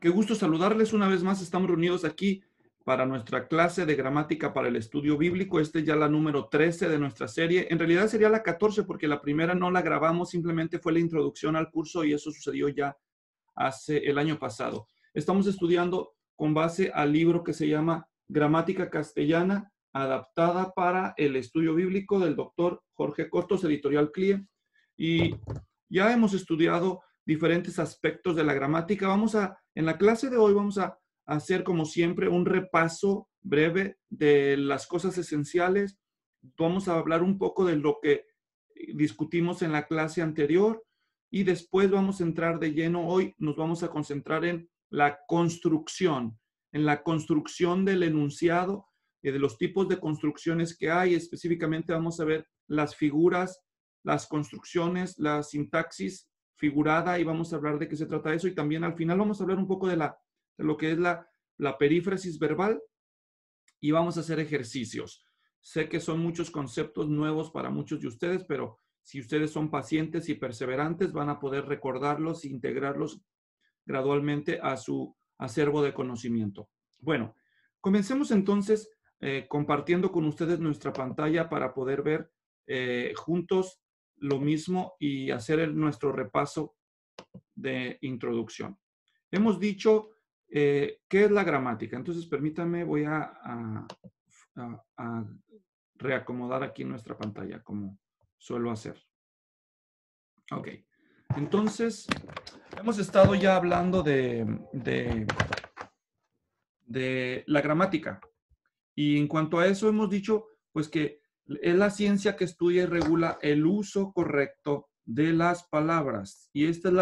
Qué gusto saludarles una vez más. Estamos reunidos aquí para nuestra clase de gramática para el estudio bíblico. Esta es ya la número 13 de nuestra serie. En realidad sería la 14 porque la primera no la grabamos, simplemente fue la introducción al curso y eso sucedió ya hace el año pasado. Estamos estudiando con base al libro que se llama Gramática Castellana, adaptada para el estudio bíblico del doctor Jorge Costos, editorial CLIE. Y ya hemos estudiado diferentes aspectos de la gramática. En la clase de hoy vamos a hacer, como siempre, un repaso breve de las cosas esenciales. Vamos a hablar un poco de lo que discutimos en la clase anterior y después vamos a entrar de lleno. Hoy nos vamos a concentrar en la construcción del enunciado y de los tipos de construcciones que hay. Específicamente vamos a ver las figuras, las construcciones, la sintaxis figurada, y vamos a hablar de qué se trata eso, y también al final vamos a hablar un poco de lo que es la perífrasis verbal, y vamos a hacer ejercicios. Sé que son muchos conceptos nuevos para muchos de ustedes, pero si ustedes son pacientes y perseverantes, van a poder recordarlos e integrarlos gradualmente a su acervo de conocimiento. Bueno, comencemos entonces compartiendo con ustedes nuestra pantalla para poder ver juntos lo mismo y hacer nuestro repaso de introducción. Hemos dicho qué es la gramática. Entonces, permítanme, voy a reacomodar aquí nuestra pantalla como suelo hacer. Ok. Entonces, hemos estado ya hablando de la gramática. Y en cuanto a eso hemos dicho, pues que es la ciencia que estudia y regula el uso correcto de las palabras. Y este es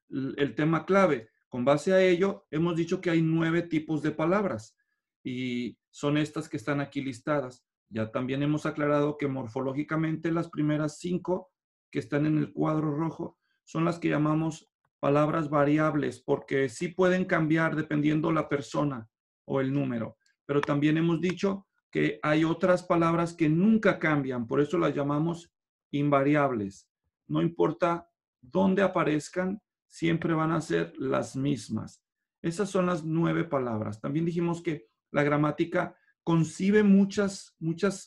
el tema clave. Con base a ello, hemos dicho que hay 9 tipos de palabras y son estas que están aquí listadas. Ya también hemos aclarado que morfológicamente las primeras 5 que están en el cuadro rojo son las que llamamos palabras variables, porque sí pueden cambiar dependiendo la persona o el número. Pero también hemos dicho que hay otras palabras que nunca cambian, por eso las llamamos invariables. No importa dónde aparezcan, siempre van a ser las mismas. Esas son las 9 palabras. También dijimos que la gramática concibe muchas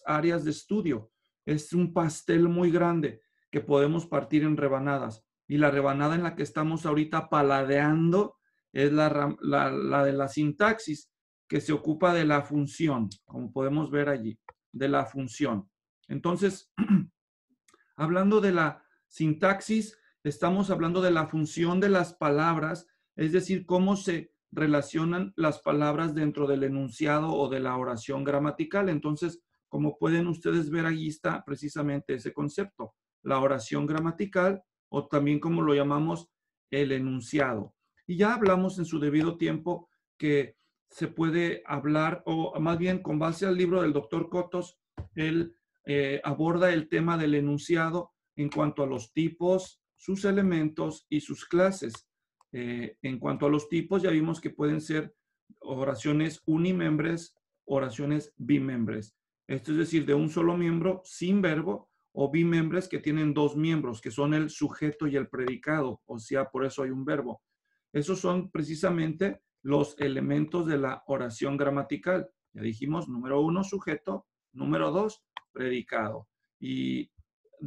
áreas de estudio. Es un pastel muy grande que podemos partir en rebanadas. Y la rebanada en la que estamos ahorita paladeando es la de la sintaxis, que se ocupa de la función, como podemos ver allí, de la función. Entonces, hablando de la sintaxis, estamos hablando de la función de las palabras, es decir, cómo se relacionan las palabras dentro del enunciado o de la oración gramatical. Entonces, como pueden ustedes ver, allí está precisamente ese concepto, la oración gramatical, o también como lo llamamos, el enunciado. Y ya hablamos en su debido tiempo que se puede hablar, o más bien con base al libro del doctor Cotos, él aborda el tema del enunciado en cuanto a los tipos, sus elementos y sus clases. En cuanto a los tipos, ya vimos que pueden ser oraciones unimembres, oraciones bimembres. Esto es decir, de un solo miembro sin verbo, o bimembres que tienen 2 miembros, que son el sujeto y el predicado, o sea, por eso hay un verbo. Esos son precisamente los elementos de la oración gramatical. Ya dijimos, número 1, sujeto, número 2, predicado. Y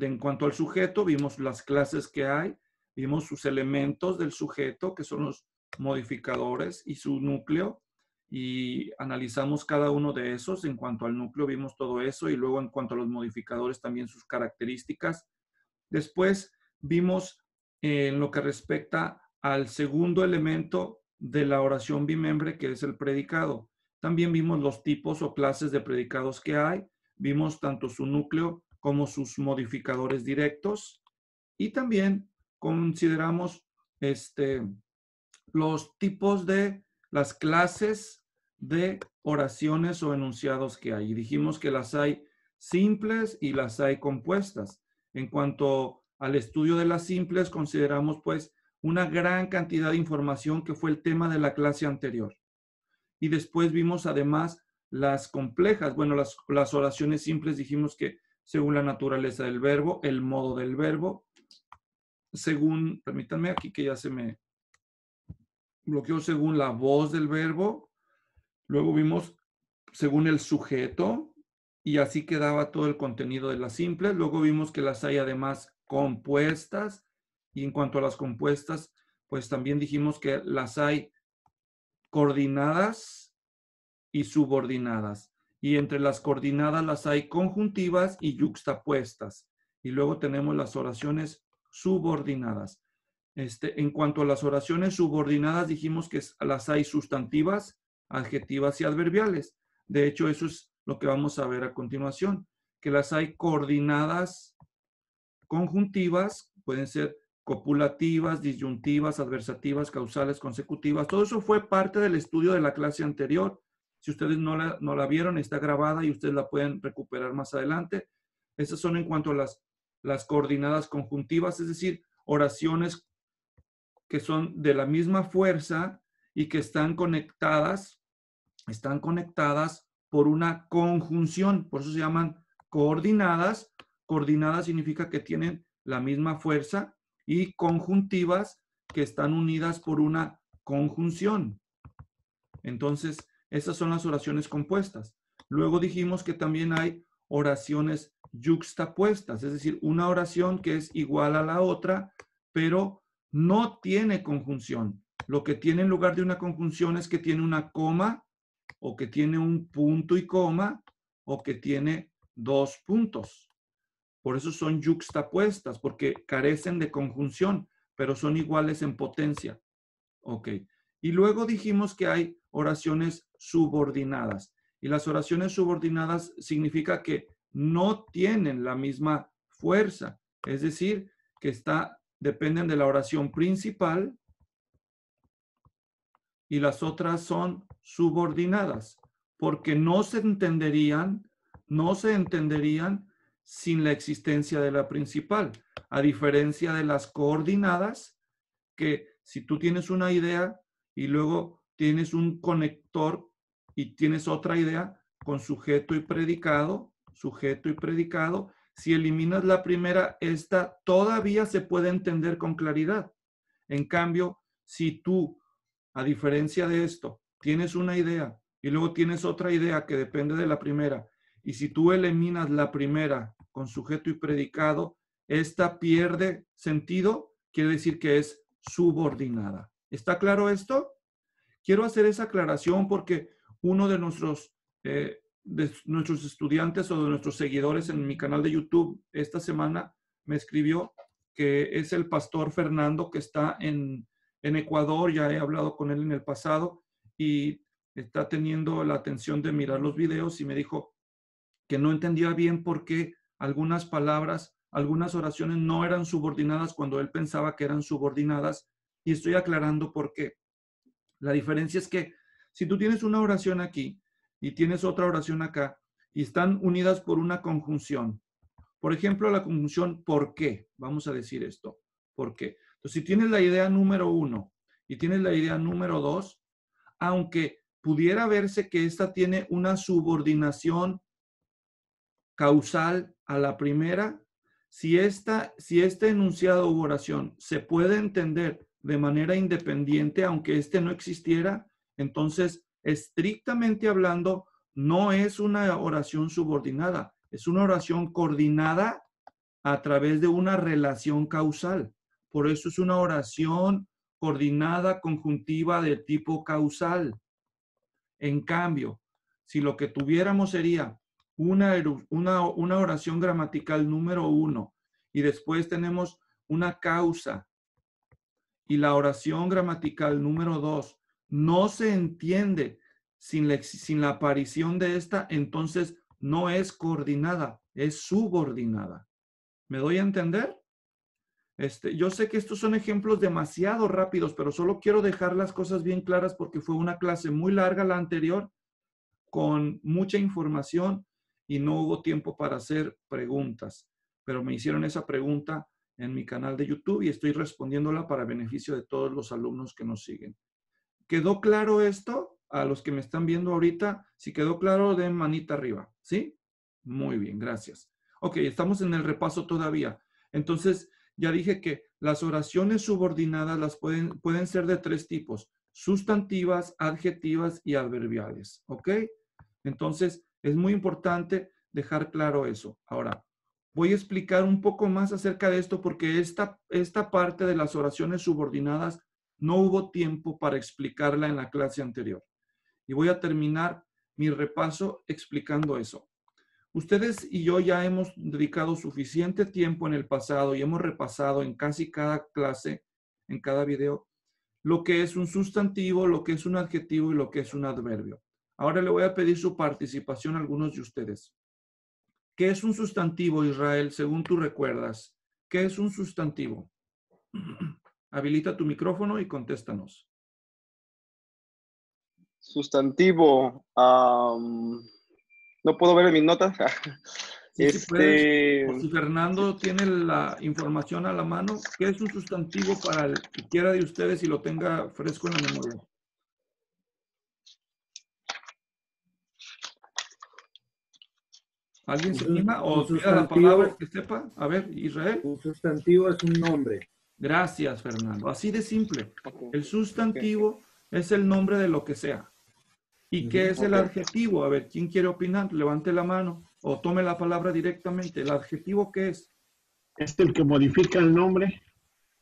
en cuanto al sujeto, vimos las clases que hay, vimos sus elementos del sujeto, que son los modificadores, y su núcleo, y analizamos cada uno de esos. En cuanto al núcleo vimos todo eso, y luego en cuanto a los modificadores también sus características. Después vimos en lo que respecta al segundo elemento de la oración bimembre, que es el predicado. También vimos los tipos o clases de predicados que hay, vimos tanto su núcleo como sus modificadores directos, y también consideramos los tipos de las clases de oraciones o enunciados que hay. Y dijimos que las hay simples y las hay compuestas. En cuanto al estudio de las simples, consideramos pues una gran cantidad de información que fue el tema de la clase anterior. Y después vimos además las complejas. Bueno, las oraciones simples dijimos que según la naturaleza del verbo, el modo del verbo, según, permítanme aquí que ya se me bloqueo según la voz del verbo, luego vimos según el sujeto, y así quedaba todo el contenido de las simples. Luego vimos que las hay además compuestas, y en cuanto a las compuestas, pues también dijimos que las hay coordinadas y subordinadas. Y entre las coordinadas las hay conjuntivas y yuxtapuestas. Y luego tenemos las oraciones subordinadas. En cuanto a las oraciones subordinadas, dijimos que las hay sustantivas, adjetivas y adverbiales. De hecho, eso es lo que vamos a ver a continuación, que las hay coordinadas conjuntivas, pueden ser copulativas, disyuntivas, adversativas, causales, consecutivas. Todo eso fue parte del estudio de la clase anterior. Si ustedes no la vieron, está grabada y ustedes la pueden recuperar más adelante. Esas son en cuanto a las coordinadas conjuntivas, es decir, oraciones que son de la misma fuerza y que están conectadas por una conjunción. Por eso se llaman coordinadas. Coordinadas significa que tienen la misma fuerza, y conjuntivas que están unidas por una conjunción. Entonces, esas son las oraciones compuestas. Luego dijimos que también hay oraciones yuxtapuestas, es decir, una oración que es igual a la otra, pero no tiene conjunción. Lo que tiene en lugar de una conjunción es que tiene una coma, o que tiene un punto y coma, o que tiene dos puntos. Por eso son yuxtapuestas, porque carecen de conjunción, pero son iguales en potencia. Ok. Y luego dijimos que hay oraciones subordinadas. Y las oraciones subordinadas significa que no tienen la misma fuerza. Es decir, que dependen de la oración principal, y las otras son subordinadas, porque no se entenderían sin la existencia de la principal, a diferencia de las coordinadas, que si tú tienes una idea y luego tienes un conector y tienes otra idea con sujeto y predicado, si eliminas la primera, esta todavía se puede entender con claridad. En cambio, si tú, a diferencia de esto, tienes una idea y luego tienes otra idea que depende de la primera, y si tú eliminas la primera con sujeto y predicado, esta pierde sentido, quiere decir que es subordinada. ¿Está claro esto? Quiero hacer esa aclaración porque uno de nuestros estudiantes o de nuestros seguidores en mi canal de YouTube esta semana me escribió, que es el pastor Fernando, que está en Ecuador. Ya he hablado con él en el pasado y está teniendo la atención de mirar los videos, y me dijo que no entendía bien por qué algunas palabras, algunas oraciones no eran subordinadas cuando él pensaba que eran subordinadas, y estoy aclarando por qué. La diferencia es que si tú tienes una oración aquí y tienes otra oración acá y están unidas por una conjunción, por ejemplo, la conjunción ¿por qué? Vamos a decir esto, ¿por qué? Entonces, si tienes la idea número 1 y tienes la idea número 2, aunque pudiera verse que esta tiene una subordinación causal a la primera, si este enunciado u oración se puede entender de manera independiente, aunque este no existiera, entonces, estrictamente hablando, no es una oración subordinada, es una oración coordinada a través de una relación causal. Por eso es una oración coordinada conjuntiva de tipo causal. En cambio, si lo que tuviéramos sería una oración gramatical número 1 y después tenemos una causa y la oración gramatical número 2 no se entiende sin la aparición de esta, entonces no es coordinada, es subordinada. ¿Me doy a entender? Yo sé que estos son ejemplos demasiado rápidos, pero solo quiero dejar las cosas bien claras porque fue una clase muy larga la anterior, con mucha información, y no hubo tiempo para hacer preguntas. Pero me hicieron esa pregunta en mi canal de YouTube y estoy respondiéndola para beneficio de todos los alumnos que nos siguen. ¿Quedó claro esto? A los que me están viendo ahorita, si quedó claro, den manita arriba, ¿sí? Muy bien, gracias. Ok, estamos en el repaso todavía. Entonces, ya dije que las oraciones subordinadas pueden ser de tres tipos: sustantivas, adjetivas y adverbiales. ¿Ok? Entonces, es muy importante dejar claro eso. Ahora, voy a explicar un poco más acerca de esto porque esta parte de las oraciones subordinadas no hubo tiempo para explicarla en la clase anterior. Y voy a terminar mi repaso explicando eso. Ustedes y yo ya hemos dedicado suficiente tiempo en el pasado y hemos repasado en casi cada clase, en cada video, lo que es un sustantivo, lo que es un adjetivo y lo que es un adverbio. Ahora le voy a pedir su participación a algunos de ustedes. ¿Qué es un sustantivo, Israel, según tú recuerdas? ¿Qué es un sustantivo? Habilita tu micrófono y contéstanos. Sustantivo. No puedo ver en mis notas. Sí, sí puedes. O si Fernando tiene la información a la mano, ¿qué es un sustantivo para el que quiera de ustedes y lo tenga fresco en la memoria? ¿Alguien se anima Un o pida la palabra el sustantivo, que sepa? A ver, Israel. un sustantivo es un nombre. Gracias, Fernando. Así de simple. Okay. El sustantivo es el nombre de lo que sea. ¿Y qué es el adjetivo? A ver, ¿quién quiere opinar? Levante la mano o tome la palabra directamente. ¿El adjetivo qué es? ¿Es el que modifica el nombre?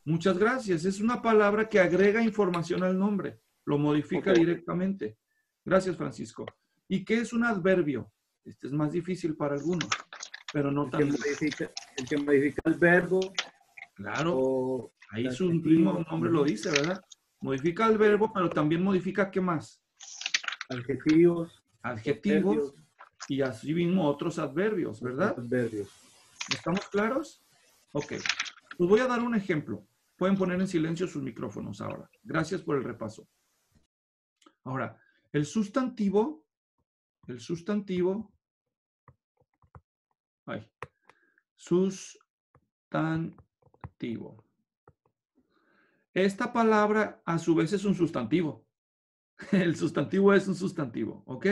Muchas gracias. Es una palabra que agrega información al nombre. Lo modifica directamente. Gracias, Francisco. ¿Y qué es un adverbio? Este es más difícil para algunos, pero no tan difícil. El que modifica el verbo. Claro, ahí su mismo nombre lo dice, ¿verdad? Modifica el verbo, pero también modifica ¿qué más? Adjetivos. Adjetivos y así mismo otros adverbios, ¿verdad? Adverbios. ¿Estamos claros? Ok. Pues voy a dar un ejemplo. Pueden poner en silencio sus micrófonos ahora. Gracias por el repaso. Ahora, el sustantivo, sustantivo, esta palabra a su vez es un sustantivo. El sustantivo es un sustantivo, ¿ok?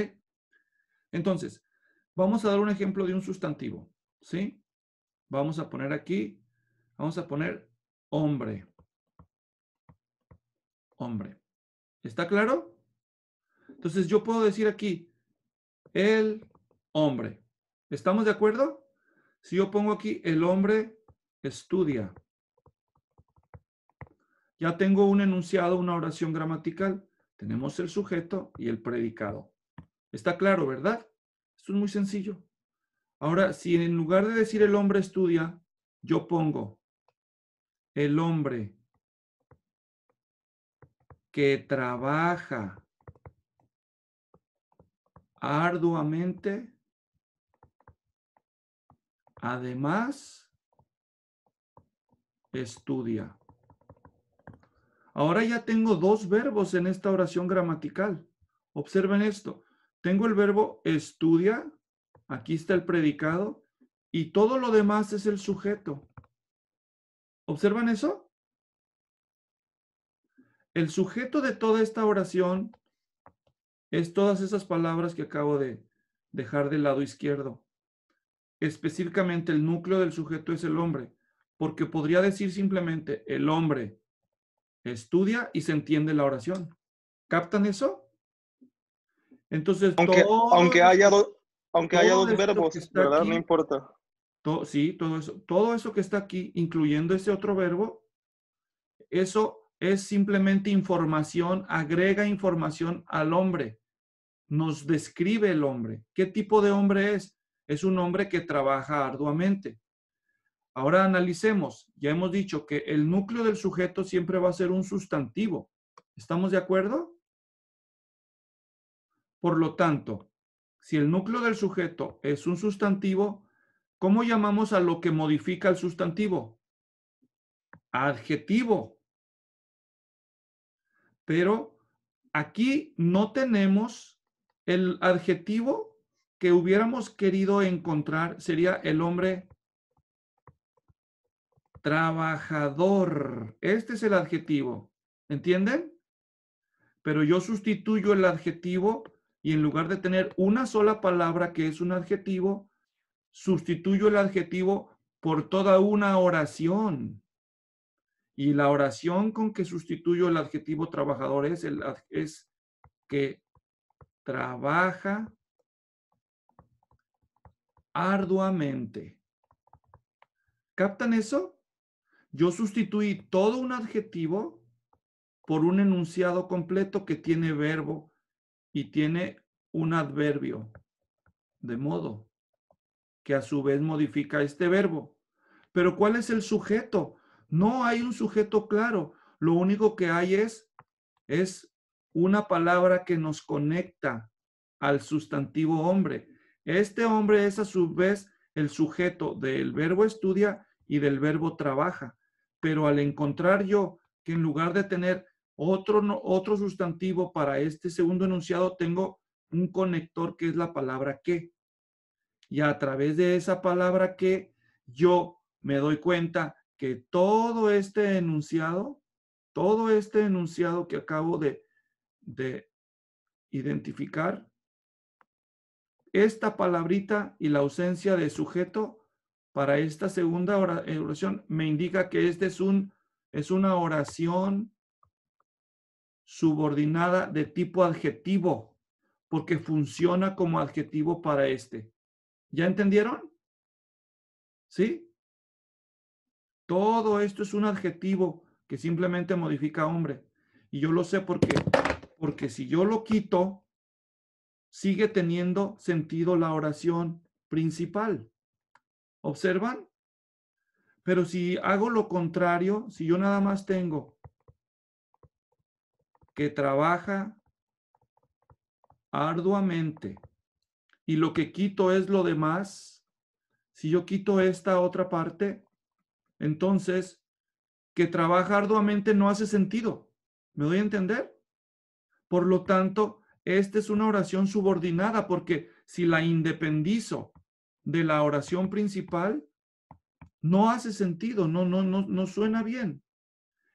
Entonces, vamos a dar un ejemplo de un sustantivo, ¿sí? Vamos a poner aquí, vamos a poner hombre. Hombre. ¿Está claro? Entonces yo puedo decir aquí, el hombre. ¿Estamos de acuerdo? Si yo pongo aquí, el hombre estudia. Ya tengo un enunciado, una oración gramatical. Tenemos el sujeto y el predicado. Está claro, ¿verdad? Esto es muy sencillo. Ahora, si en lugar de decir el hombre estudia, yo pongo el hombre que trabaja arduamente, además, estudia. Ahora ya tengo dos verbos en esta oración gramatical. Observen esto. Tengo el verbo estudia, aquí está el predicado, y todo lo demás es el sujeto. ¿Observan eso? El sujeto de toda esta oración es todas esas palabras que acabo de dejar del lado izquierdo. Específicamente el núcleo del sujeto es el hombre, porque podría decir simplemente el hombre estudia y se entiende la oración. ¿Captan eso? Entonces, aunque haya dos verbos, ¿verdad? Aquí, no importa. Sí, todo eso que está aquí, incluyendo ese otro verbo, eso es simplemente información, agrega información al hombre. Nos describe el hombre. ¿Qué tipo de hombre es? Es un hombre que trabaja arduamente. Ahora analicemos. Ya hemos dicho que el núcleo del sujeto siempre va a ser un sustantivo. ¿Estamos de acuerdo? Por lo tanto, si el núcleo del sujeto es un sustantivo, ¿cómo llamamos a lo que modifica el sustantivo? Adjetivo. Pero aquí no tenemos el adjetivo que hubiéramos querido encontrar, sería el hombre trabajador. Este es el adjetivo. ¿Entienden? Pero yo sustituyo el adjetivo y en lugar de tener una sola palabra que es un adjetivo, sustituyo el adjetivo por toda una oración. Y la oración con que sustituyo el adjetivo trabajador es que trabaja arduamente. ¿Captan eso? Yo sustituí todo un adjetivo por un enunciado completo que tiene verbo y tiene un adverbio, de modo que a su vez modifica este verbo. Pero ¿cuál es el sujeto? No hay un sujeto claro. Lo único que hay es una palabra que nos conecta al sustantivo hombre. Este hombre es a su vez el sujeto del verbo estudia y del verbo trabaja. Pero al encontrar yo que en lugar de tener otro sustantivo para este segundo enunciado, tengo un conector que es la palabra que. Y a través de esa palabra que, yo me doy cuenta que todo este enunciado que acabo de identificar, esta palabrita y la ausencia de sujeto para esta segunda oración me indica que este es una oración subordinada de tipo adjetivo, porque funciona como adjetivo para este. ¿Ya entendieron? ¿Sí? Todo esto es un adjetivo que simplemente modifica hombre. Y yo lo sé porque si yo lo quito, sigue teniendo sentido la oración principal. ¿Observan? Pero si hago lo contrario, si yo nada más tengo que trabaja arduamente y lo que quito es lo demás, si yo quito esta otra parte, entonces que trabaja arduamente no hace sentido. ¿Me doy a entender? Por lo tanto, esta es una oración subordinada porque si la independizo de la oración principal, no hace sentido, no suena bien.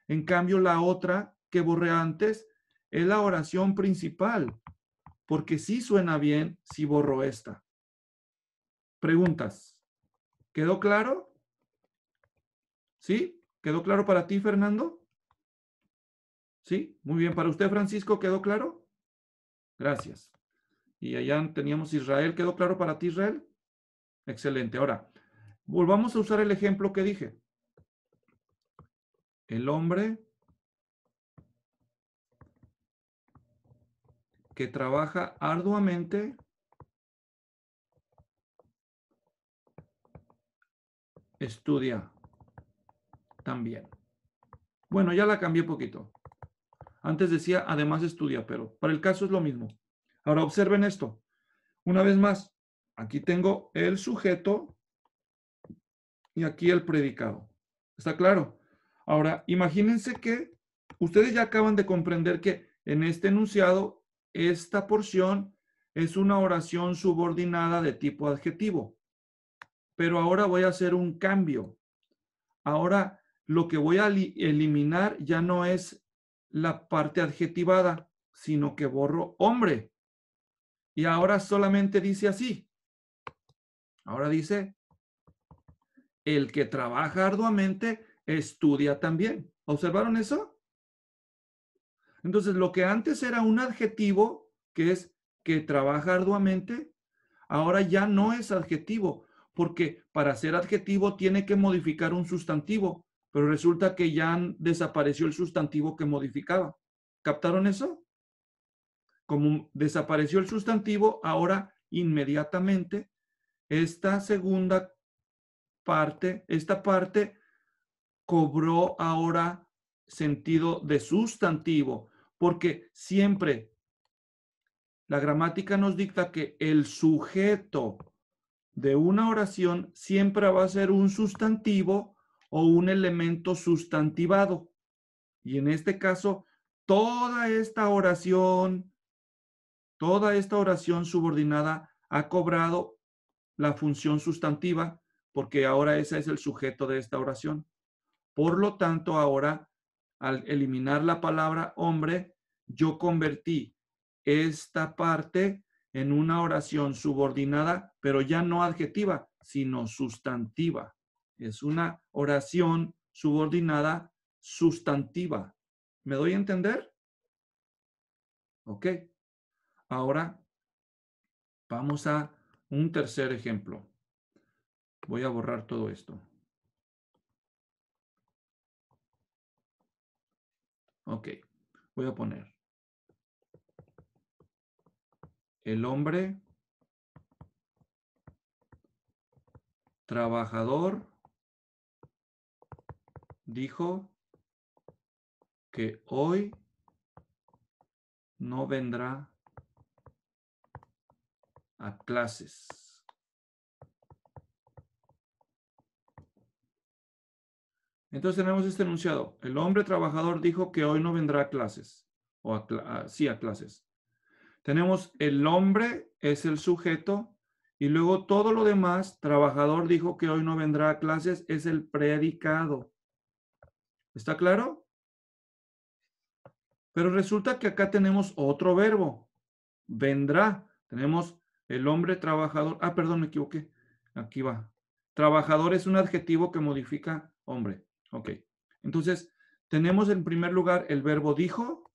En cambio, la otra que borré antes es la oración principal, porque sí suena bien si borro esta. Preguntas. ¿Quedó claro? ¿Sí? ¿Quedó claro para ti, Fernando? ¿Sí? Muy bien. ¿Para usted, Francisco, quedó claro? Gracias. Y allá teníamos Israel. ¿Quedó claro para ti, Israel? Excelente. Ahora, volvamos a usar el ejemplo que dije. El hombre que trabaja arduamente estudia también. Bueno, ya la cambié un poquito. Antes decía, además estudia, pero para el caso es lo mismo. Ahora observen esto. Una vez más, aquí tengo el sujeto y aquí el predicado. ¿Está claro? Ahora, imagínense que ustedes ya acaban de comprender que en este enunciado, esta porción es una oración subordinada de tipo adjetivo. Pero ahora voy a hacer un cambio. Ahora lo que voy a eliminar ya no es la parte adjetivada, sino que borro hombre. Y ahora solamente dice así. Ahora dice, el que trabaja arduamente estudia también. ¿Observaron eso? Entonces, lo que antes era un adjetivo, que es que trabaja arduamente, ahora ya no es adjetivo, porque para ser adjetivo tiene que modificar un sustantivo, pero resulta que ya desapareció el sustantivo que modificaba. ¿Captaron eso? Como desapareció el sustantivo, ahora inmediatamente esta segunda parte, esta parte cobró ahora sentido de sustantivo, porque siempre la gramática nos dicta que el sujeto de una oración siempre va a ser un sustantivo o un elemento sustantivado. Y en este caso, toda esta oración subordinada ha cobrado la función sustantiva porque ahora ese es el sujeto de esta oración. Por lo tanto, ahora, al eliminar la palabra hombre, yo convertí esta parte en una oración subordinada, pero ya no adjetiva, sino sustantiva. Es una oración subordinada sustantiva. ¿Me doy a entender? Ok. Ahora vamos a un tercer ejemplo. Voy a borrar todo esto. Ok. Voy a poner el hombre trabajador dijo que hoy no vendrá a clases. Entonces tenemos este enunciado. El hombre trabajador dijo que hoy no vendrá a clases. O sí, a clases. Tenemos el hombre es el sujeto y luego todo lo demás, trabajador dijo que hoy no vendrá a clases, es el predicado. ¿Está claro? Pero resulta que acá tenemos otro verbo. Vendrá. Tenemos el hombre trabajador. Ah, perdón, me equivoqué. Aquí va. Trabajador es un adjetivo que modifica hombre. Ok. Entonces, tenemos en primer lugar el verbo dijo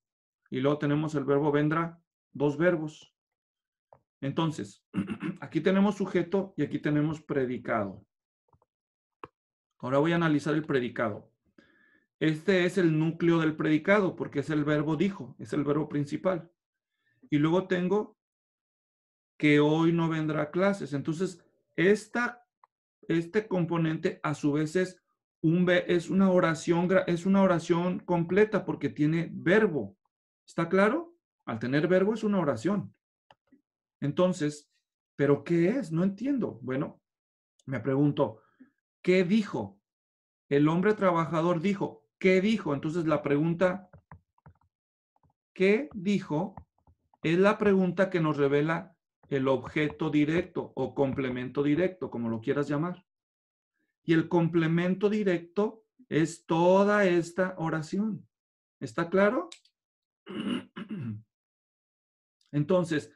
y luego tenemos el verbo vendrá. Dos verbos. Entonces, aquí tenemos sujeto y aquí tenemos predicado. Ahora voy a analizar el predicado. Este es el núcleo del predicado porque es el verbo dijo, es el verbo principal. Y luego tengo que hoy no vendrá a clases. Entonces, este componente a su vez es una oración completa porque tiene verbo. ¿Está claro? Al tener verbo es una oración. Entonces, ¿pero qué es? No entiendo. Bueno, me pregunto, ¿qué dijo? El hombre trabajador dijo, ¿qué dijo? Entonces la pregunta, ¿qué dijo? Es la pregunta que nos revela el objeto directo o complemento directo, como lo quieras llamar. Y el complemento directo es toda esta oración. ¿Está claro? Entonces,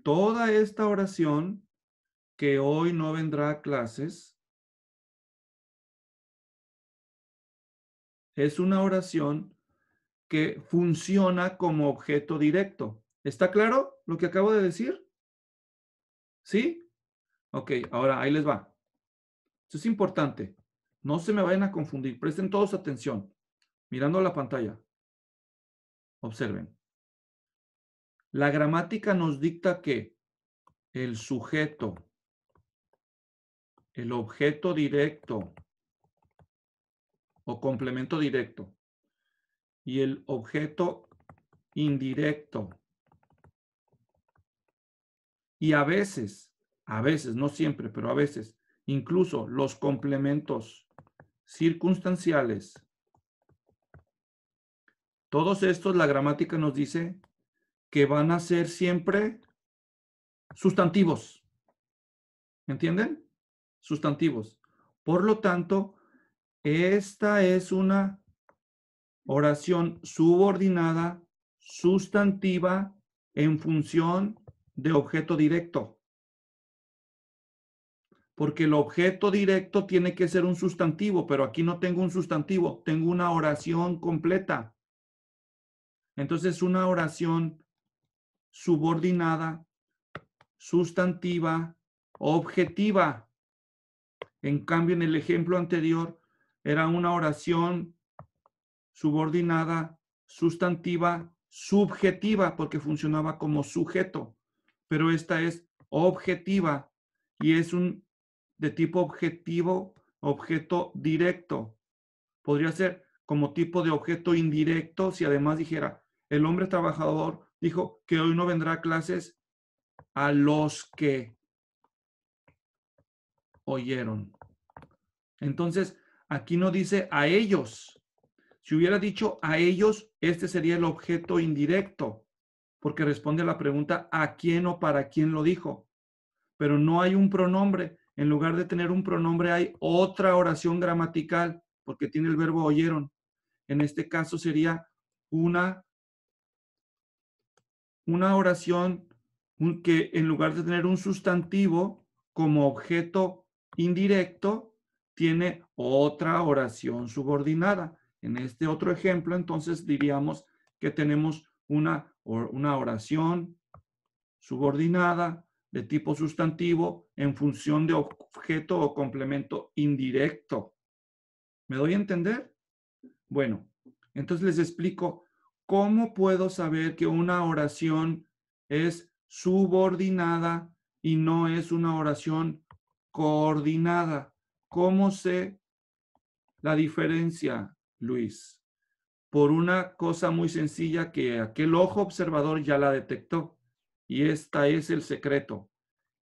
toda esta oración que hoy no vendrá a clases es una oración que funciona como objeto directo. ¿Está claro lo que acabo de decir? ¿Sí? Ok, ahora ahí les va. Esto es importante. No se me vayan a confundir. Presten todos atención. Mirando la pantalla. Observen. La gramática nos dicta que el sujeto, el objeto directo o complemento directo y el objeto indirecto. Y a veces, no siempre, pero a veces, incluso los complementos circunstanciales. Todos estos, la gramática nos dice que van a ser siempre sustantivos. ¿Entienden? Sustantivos. Por lo tanto, esta es una oración subordinada, sustantiva, en función de objeto directo. Porque el objeto directo tiene que ser un sustantivo, pero aquí no tengo un sustantivo, tengo una oración completa. Entonces, una oración subordinada, sustantiva, objetiva. En cambio, en el ejemplo anterior, era una oración subordinada, sustantiva, subjetiva, porque funcionaba como sujeto. Pero esta es objetiva y es de tipo objetivo, objeto directo. Podría ser como tipo de objeto indirecto si además dijera, el hombre trabajador dijo que hoy no vendrá a clases a los que oyeron. Entonces, aquí no dice a ellos. Si hubiera dicho a ellos, este sería el objeto indirecto, porque responde a la pregunta a quién o para quién lo dijo. Pero no hay un pronombre. En lugar de tener un pronombre, hay otra oración gramatical, porque tiene el verbo oyeron. En este caso sería una oración que en lugar de tener un sustantivo como objeto indirecto, tiene otra oración subordinada. En este otro ejemplo, entonces diríamos que tenemos una oración subordinada de tipo sustantivo en función de objeto o complemento indirecto. ¿Me doy a entender? Bueno, entonces les explico cómo puedo saber que una oración es subordinada y no es una oración coordinada. ¿Cómo sé la diferencia, Luis? Por una cosa muy sencilla que aquel ojo observador ya la detectó. Y esta es el secreto,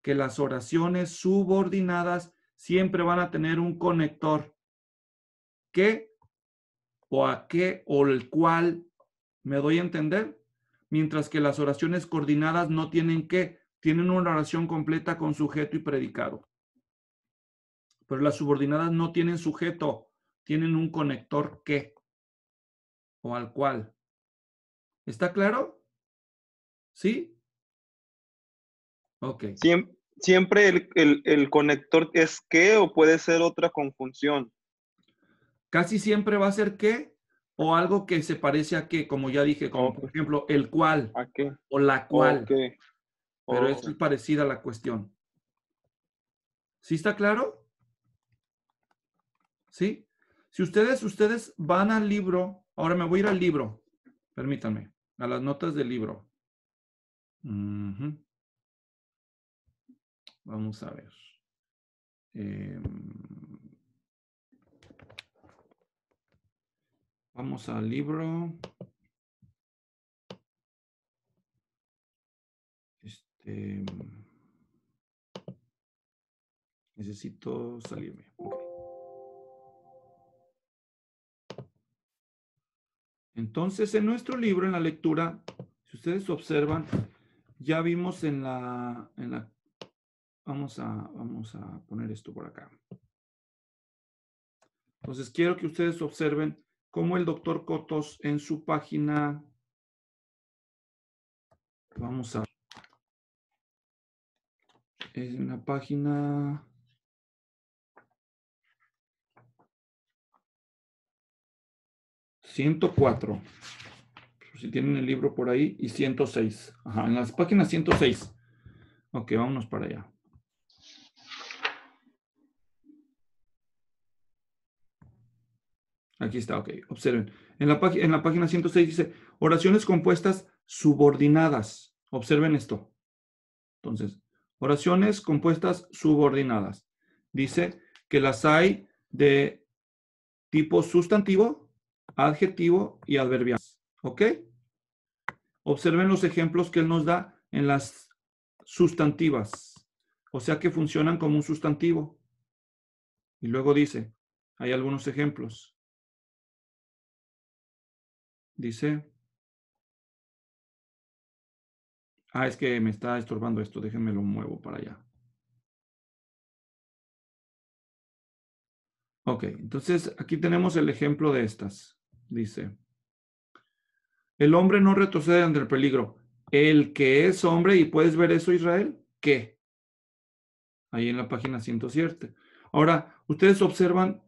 que las oraciones subordinadas siempre van a tener un conector que o a qué o el cual, ¿me doy a entender? Mientras que las oraciones coordinadas no tienen qué, tienen una oración completa con sujeto y predicado. Pero las subordinadas no tienen sujeto, tienen un conector que o al cual. ¿Está claro? ¿Sí? Ok. Siempre el conector es que o puede ser otra conjunción. Casi siempre va a ser que o algo que se parece a que, como ya dije, como por Ok. ejemplo el cual ¿A qué? o la cual, Ok. pero Ok. es parecida a la cuestión. ¿Sí está claro? ¿Sí? Si ustedes van al libro, ahora me voy a ir al libro, permítanme, a las notas del libro. Vamos a ver. Vamos al libro. Necesito salirme. Okay. Entonces, en nuestro libro, en la lectura, si ustedes observan, ya vimos en la vamos a poner esto por acá. Entonces, quiero que ustedes observen cómo el doctor Cotos en su página, vamos a, en la página 104, si tienen el libro por ahí, y 106. Ajá, en las páginas 106. Ok, vámonos para allá. Aquí está, ok. Observen. En la página 106 dice, oraciones compuestas subordinadas. Observen esto. Entonces, oraciones compuestas subordinadas. Dice que las hay de tipo sustantivo, adjetivo y adverbial. ¿Ok? Observen los ejemplos que él nos da en las sustantivas. O sea que funcionan como un sustantivo. Y luego dice, hay algunos ejemplos. Dice, es que me está estorbando esto, déjenme lo muevo para allá. Ok, entonces aquí tenemos el ejemplo de estas. Dice, el hombre no retrocede ante el peligro. El que es hombre, y puedes ver eso, Israel, ¿qué? Ahí en la página 107. Ahora, ustedes observan,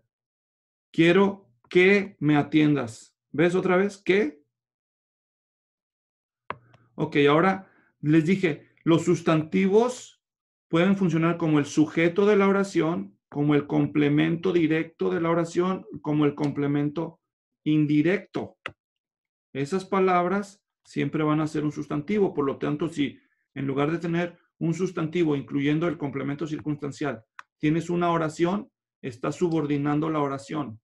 quiero que me atiendas. ¿Ves otra vez? ¿Qué? Ok, ahora les dije, los sustantivos pueden funcionar como el sujeto de la oración, como el complemento directo de la oración, como el complemento indirecto. Esas palabras siempre van a ser un sustantivo, por lo tanto, si en lugar de tener un sustantivo incluyendo el complemento circunstancial, tienes una oración, estás subordinando la oración.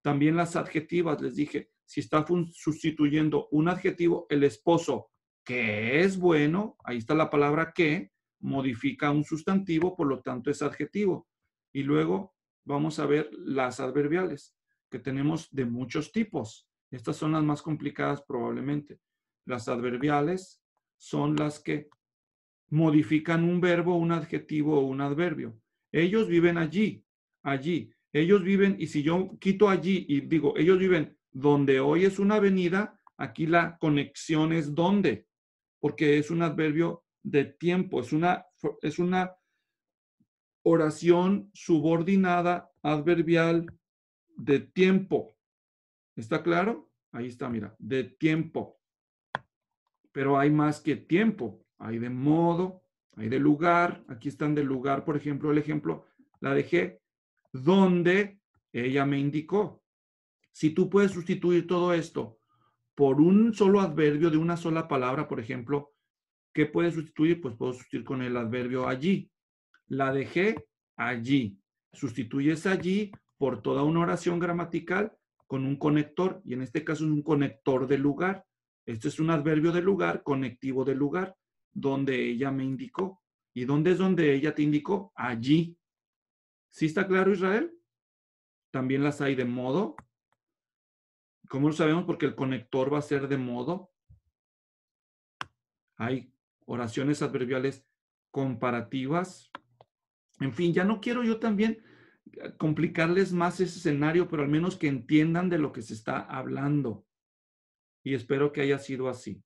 También las adjetivas, les dije, si está sustituyendo un adjetivo, el esposo, que es bueno, ahí está la palabra que, modifica un sustantivo, por lo tanto es adjetivo. Y luego vamos a ver las adverbiales, que tenemos de muchos tipos. Estas son las más complicadas probablemente. Las adverbiales son las que modifican un verbo, un adjetivo o un adverbio. Ellos viven allí, allí. Ellos viven, y si yo quito allí y digo, ellos viven donde hoy es una avenida, aquí la conexión es donde, porque es un adverbio de tiempo, es una oración subordinada adverbial de tiempo. ¿Está claro? Ahí está, mira, de tiempo. Pero hay más que tiempo. Hay de modo, hay de lugar. Aquí están de lugar, por ejemplo, el ejemplo, la dejé donde ella me indicó. Si tú puedes sustituir todo esto por un solo adverbio de una sola palabra, por ejemplo, ¿qué puedes sustituir? Pues puedo sustituir con el adverbio allí. La dejé allí. Sustituyes allí por toda una oración gramatical con un conector, y en este caso es un conector de lugar. Este es un adverbio de lugar, conectivo de lugar, donde ella me indicó. ¿Y dónde es donde ella te indicó? Allí. ¿Sí está claro, Israel? También las hay de modo. ¿Cómo lo sabemos? Porque el conector va a ser de modo. Hay oraciones adverbiales comparativas. En fin, ya no quiero yo también complicarles más ese escenario, pero al menos que entiendan de lo que se está hablando. Y espero que haya sido así.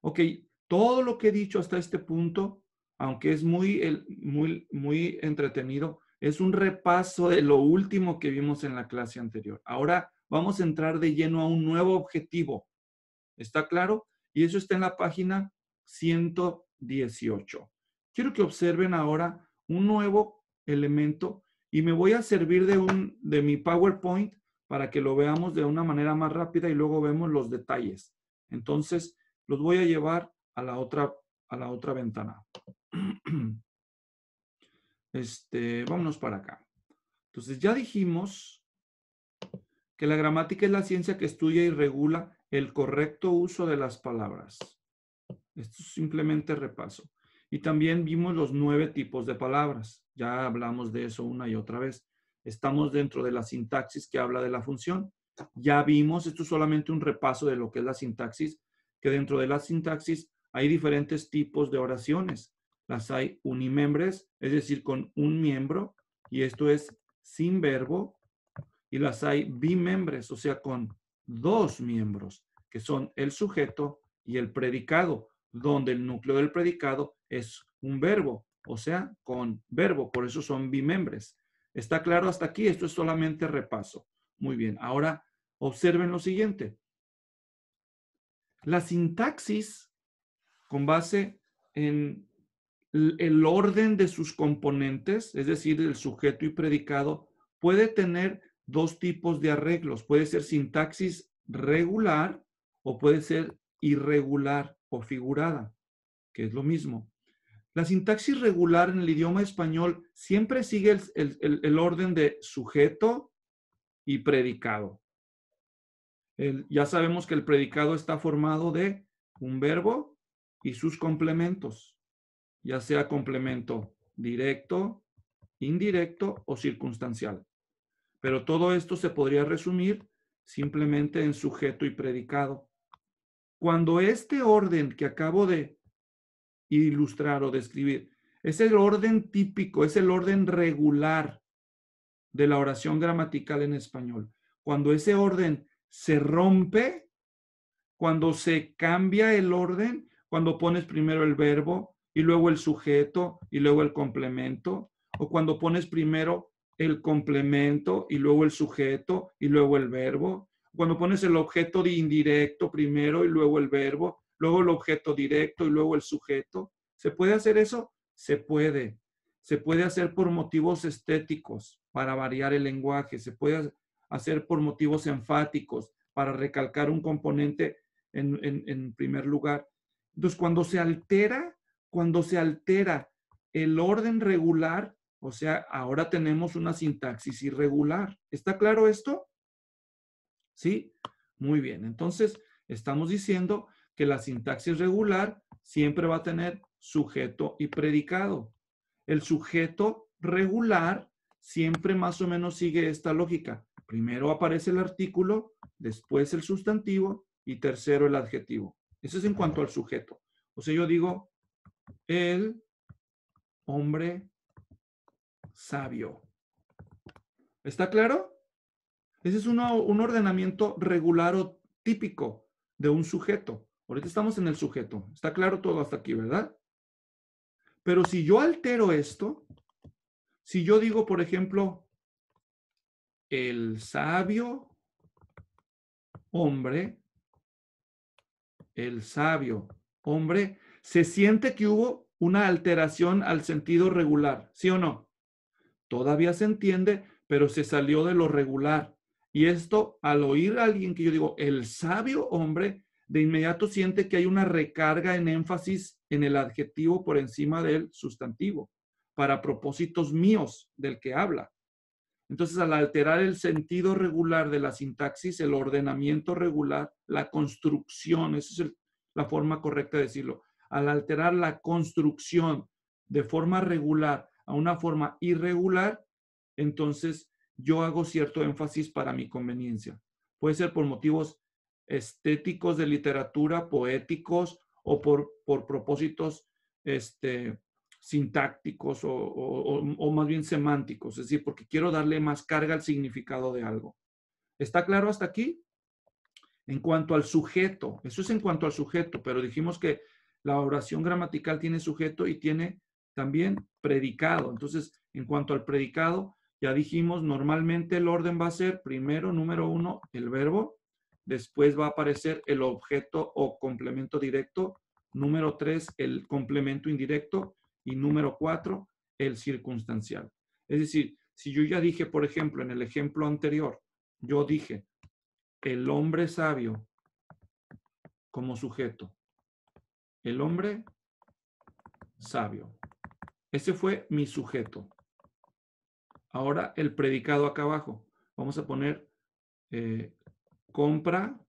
Ok, todo lo que he dicho hasta este punto, aunque es muy entretenido, es un repaso de lo último que vimos en la clase anterior. Ahora vamos a entrar de lleno a un nuevo objetivo. ¿Está claro? Y eso está en la página 118. Quiero que observen ahora un nuevo elemento y me voy a servir de mi PowerPoint para que lo veamos de una manera más rápida y luego vemos los detalles. Entonces, los voy a llevar a la otra ventana. Vámonos para acá. Entonces, ya dijimos que la gramática es la ciencia que estudia y regula el correcto uso de las palabras. Esto es simplemente repaso. Y también vimos los 9 tipos de palabras. Ya hablamos de eso una y otra vez. Estamos dentro de la sintaxis que habla de la función. Ya vimos, esto es solamente un repaso de lo que es la sintaxis, que dentro de la sintaxis hay diferentes tipos de oraciones. Las hay unimembres, es decir, con un miembro, y esto es sin verbo, y las hay bimembres, o sea, con 2 miembros, que son el sujeto y el predicado, donde el núcleo del predicado es un verbo, o sea, con verbo, por eso son bimembres. ¿Está claro hasta aquí? Esto es solamente repaso. Muy bien, ahora observen lo siguiente. La sintaxis, con base en el orden de sus componentes, es decir, el sujeto y predicado, puede tener 2 tipos de arreglos. Puede ser sintaxis regular o puede ser irregular o figurada, que es lo mismo. La sintaxis regular en el idioma español siempre sigue el orden de sujeto y predicado. Ya sabemos que el predicado está formado de un verbo y sus complementos, ya sea complemento directo, indirecto o circunstancial. Pero todo esto se podría resumir simplemente en sujeto y predicado. Cuando este orden que acabo de ilustrar o describir es el orden típico, es el orden regular de la oración gramatical en español, cuando ese orden se rompe, cuando se cambia el orden, cuando pones primero el verbo y luego el sujeto y luego el complemento, o cuando pones primero el complemento y luego el sujeto y luego el verbo, cuando pones el objeto de indirecto primero y luego el verbo, luego el objeto directo y luego el sujeto. ¿Se puede hacer eso? Se puede. Se puede hacer por motivos estéticos, para variar el lenguaje. Se puede hacer por motivos enfáticos, para recalcar un componente en primer lugar. Entonces, cuando se altera el orden regular, o sea, ahora tenemos una sintaxis irregular. ¿Está claro esto? ¿Sí? Muy bien. Entonces, estamos diciendo que la sintaxis regular siempre va a tener sujeto y predicado. El sujeto regular siempre más o menos sigue esta lógica. Primero aparece el artículo, después el sustantivo y tercero el adjetivo. Eso es en cuanto al sujeto. O sea, yo digo, el hombre sabio. ¿Está claro? Ese es un ordenamiento regular o típico de un sujeto. Ahorita estamos en el sujeto. Está claro todo hasta aquí, ¿verdad? Pero si yo altero esto, si yo digo, por ejemplo, el sabio hombre, el sabio, hombre, se siente que hubo una alteración al sentido regular, ¿sí o no? Todavía se entiende, pero se salió de lo regular. Y esto, al oír a alguien que yo digo, el sabio hombre, de inmediato siente que hay una recarga en énfasis en el adjetivo por encima del sustantivo, para propósitos míos del que habla. Entonces, al alterar el sentido regular de la sintaxis, el ordenamiento regular, la construcción, esa es la forma correcta de decirlo, al alterar la construcción de forma regular a una forma irregular, entonces yo hago cierto énfasis para mi conveniencia. Puede ser por motivos estéticos de literatura, poéticos o por propósitos sintácticos o más bien semánticos, es decir, porque quiero darle más carga al significado de algo. ¿Está claro hasta aquí? En cuanto al sujeto, eso es en cuanto al sujeto, pero dijimos que la oración gramatical tiene sujeto y tiene también predicado. Entonces, en cuanto al predicado, ya dijimos, normalmente el orden va a ser primero, número 1, el verbo, después va a aparecer el objeto o complemento directo, número 3, el complemento indirecto y número 4, el circunstancial. Es decir, si yo ya dije, por ejemplo, en el ejemplo anterior, yo dije, el hombre sabio como sujeto. El hombre sabio. Ese fue mi sujeto. Ahora el predicado acá abajo. Vamos a poner compra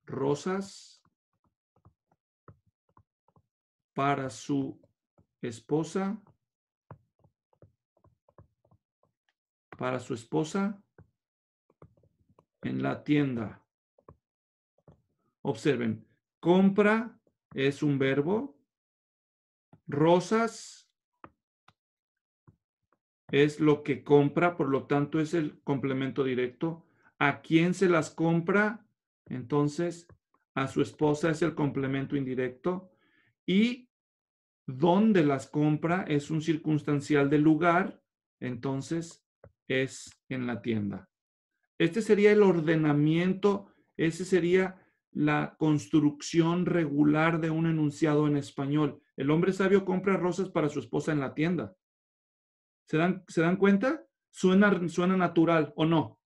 rosas para su esposa. Para su esposa en la tienda. Observen, compra es un verbo, rosas es lo que compra, por lo tanto es el complemento directo. ¿A quién se las compra? Entonces, a su esposa es el complemento indirecto. Y dónde las compra es un circunstancial del lugar, entonces es en la tienda. Este sería el ordenamiento, ese sería la construcción regular de un enunciado en español. El hombre sabio compra rosas para su esposa en la tienda. ¿Se dan cuenta? Suena natural o no.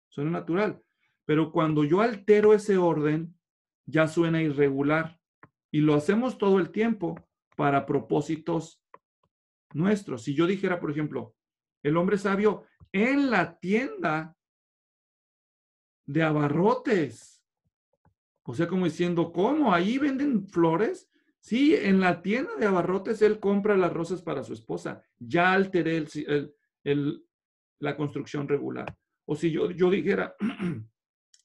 Suena natural. Pero cuando yo altero ese orden, ya suena irregular. Y lo hacemos todo el tiempo para propósitos nuestros. Si yo dijera, por ejemplo, el hombre sabio en la tienda de abarrotes. O sea, como diciendo, ¿cómo? ¿Ahí venden flores? Sí, en la tienda de abarrotes él compra las rosas para su esposa. Ya alteré la construcción regular. O si yo dijera,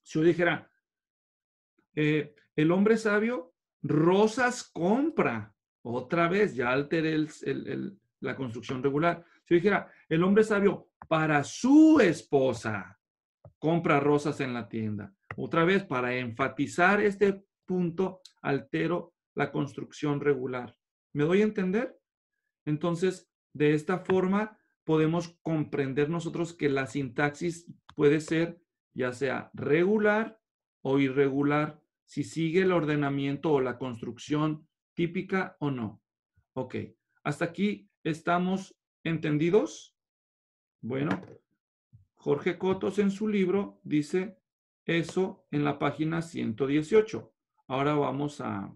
si yo dijera, el hombre sabio, rosas compra. Otra vez, ya alteré la construcción regular. Si yo dijera, el hombre sabio, para su esposa, compra rosas en la tienda. Otra vez, para enfatizar este punto, altero la construcción regular. ¿Me doy a entender? Entonces, de esta forma, podemos comprender nosotros que la sintaxis puede ser ya sea regular o irregular, si sigue el ordenamiento o la construcción típica o no. Ok, hasta aquí estamos entendidos. Bueno, Jorge Cotos en su libro dice eso en la página 118. Ahora vamos a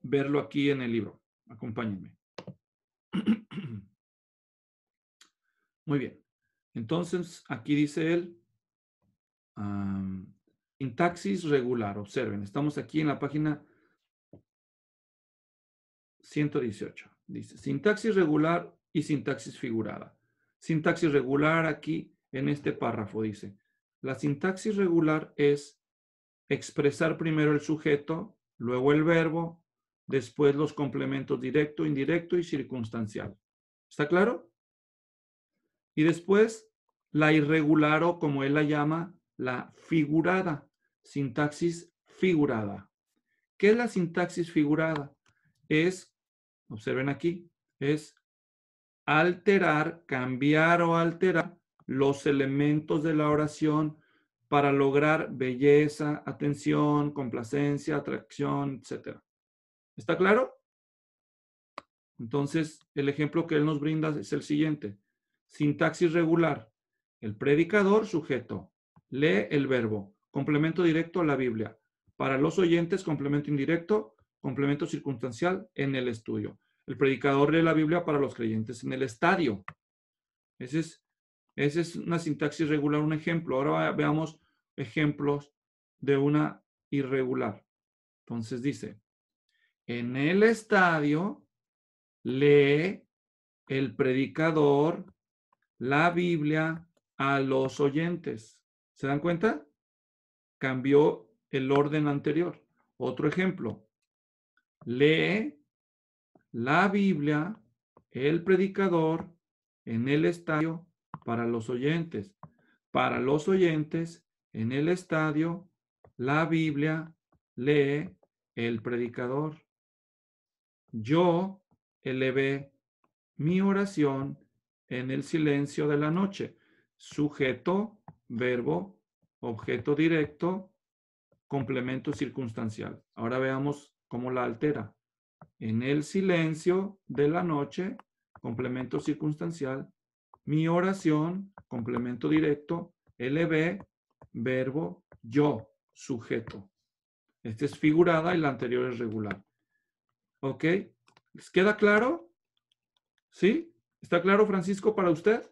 verlo aquí en el libro. Acompáñenme. Muy bien. Entonces, aquí dice él, sintaxis regular. Observen, estamos aquí en la página 118. Dice, sintaxis regular y sintaxis figurada. Sintaxis regular aquí en este párrafo dice, la sintaxis regular es expresar primero el sujeto, luego el verbo, después los complementos directo, indirecto y circunstancial. ¿Está claro? Y después la irregular o como él la llama, la figurada, sintaxis figurada. ¿Qué es la sintaxis figurada? Es, observen aquí, es alterar, cambiar o alterar los elementos de la oración para lograr belleza, atención, complacencia, atracción, etc. ¿Está claro? Entonces, el ejemplo que él nos brinda es el siguiente. Sintaxis regular. El predicador, sujeto. Lee el verbo. Complemento directo a la Biblia. Para los oyentes, complemento indirecto, complemento circunstancial en el estudio. El predicador lee la Biblia para los creyentes en el estadio. Ese es una sintaxis regular, un ejemplo. Ahora veamos ejemplos de una irregular. Entonces dice, en el estadio lee el predicador la Biblia a los oyentes. ¿Se dan cuenta? Cambió el orden anterior. Otro ejemplo. Lee la Biblia el predicador en el estadio para los oyentes. Para los oyentes en el estadio la Biblia lee el predicador. Yo elevé mi oración en el silencio de la noche. Sujeto, verbo, objeto directo, complemento circunstancial. Ahora veamos cómo la altera. En el silencio de la noche, complemento circunstancial, mi oración, complemento directo, elevé, verbo, yo, sujeto. Esta es figurada y la anterior es regular. ¿Ok? ¿Les queda claro? ¿Sí? ¿Está claro, Francisco, para usted?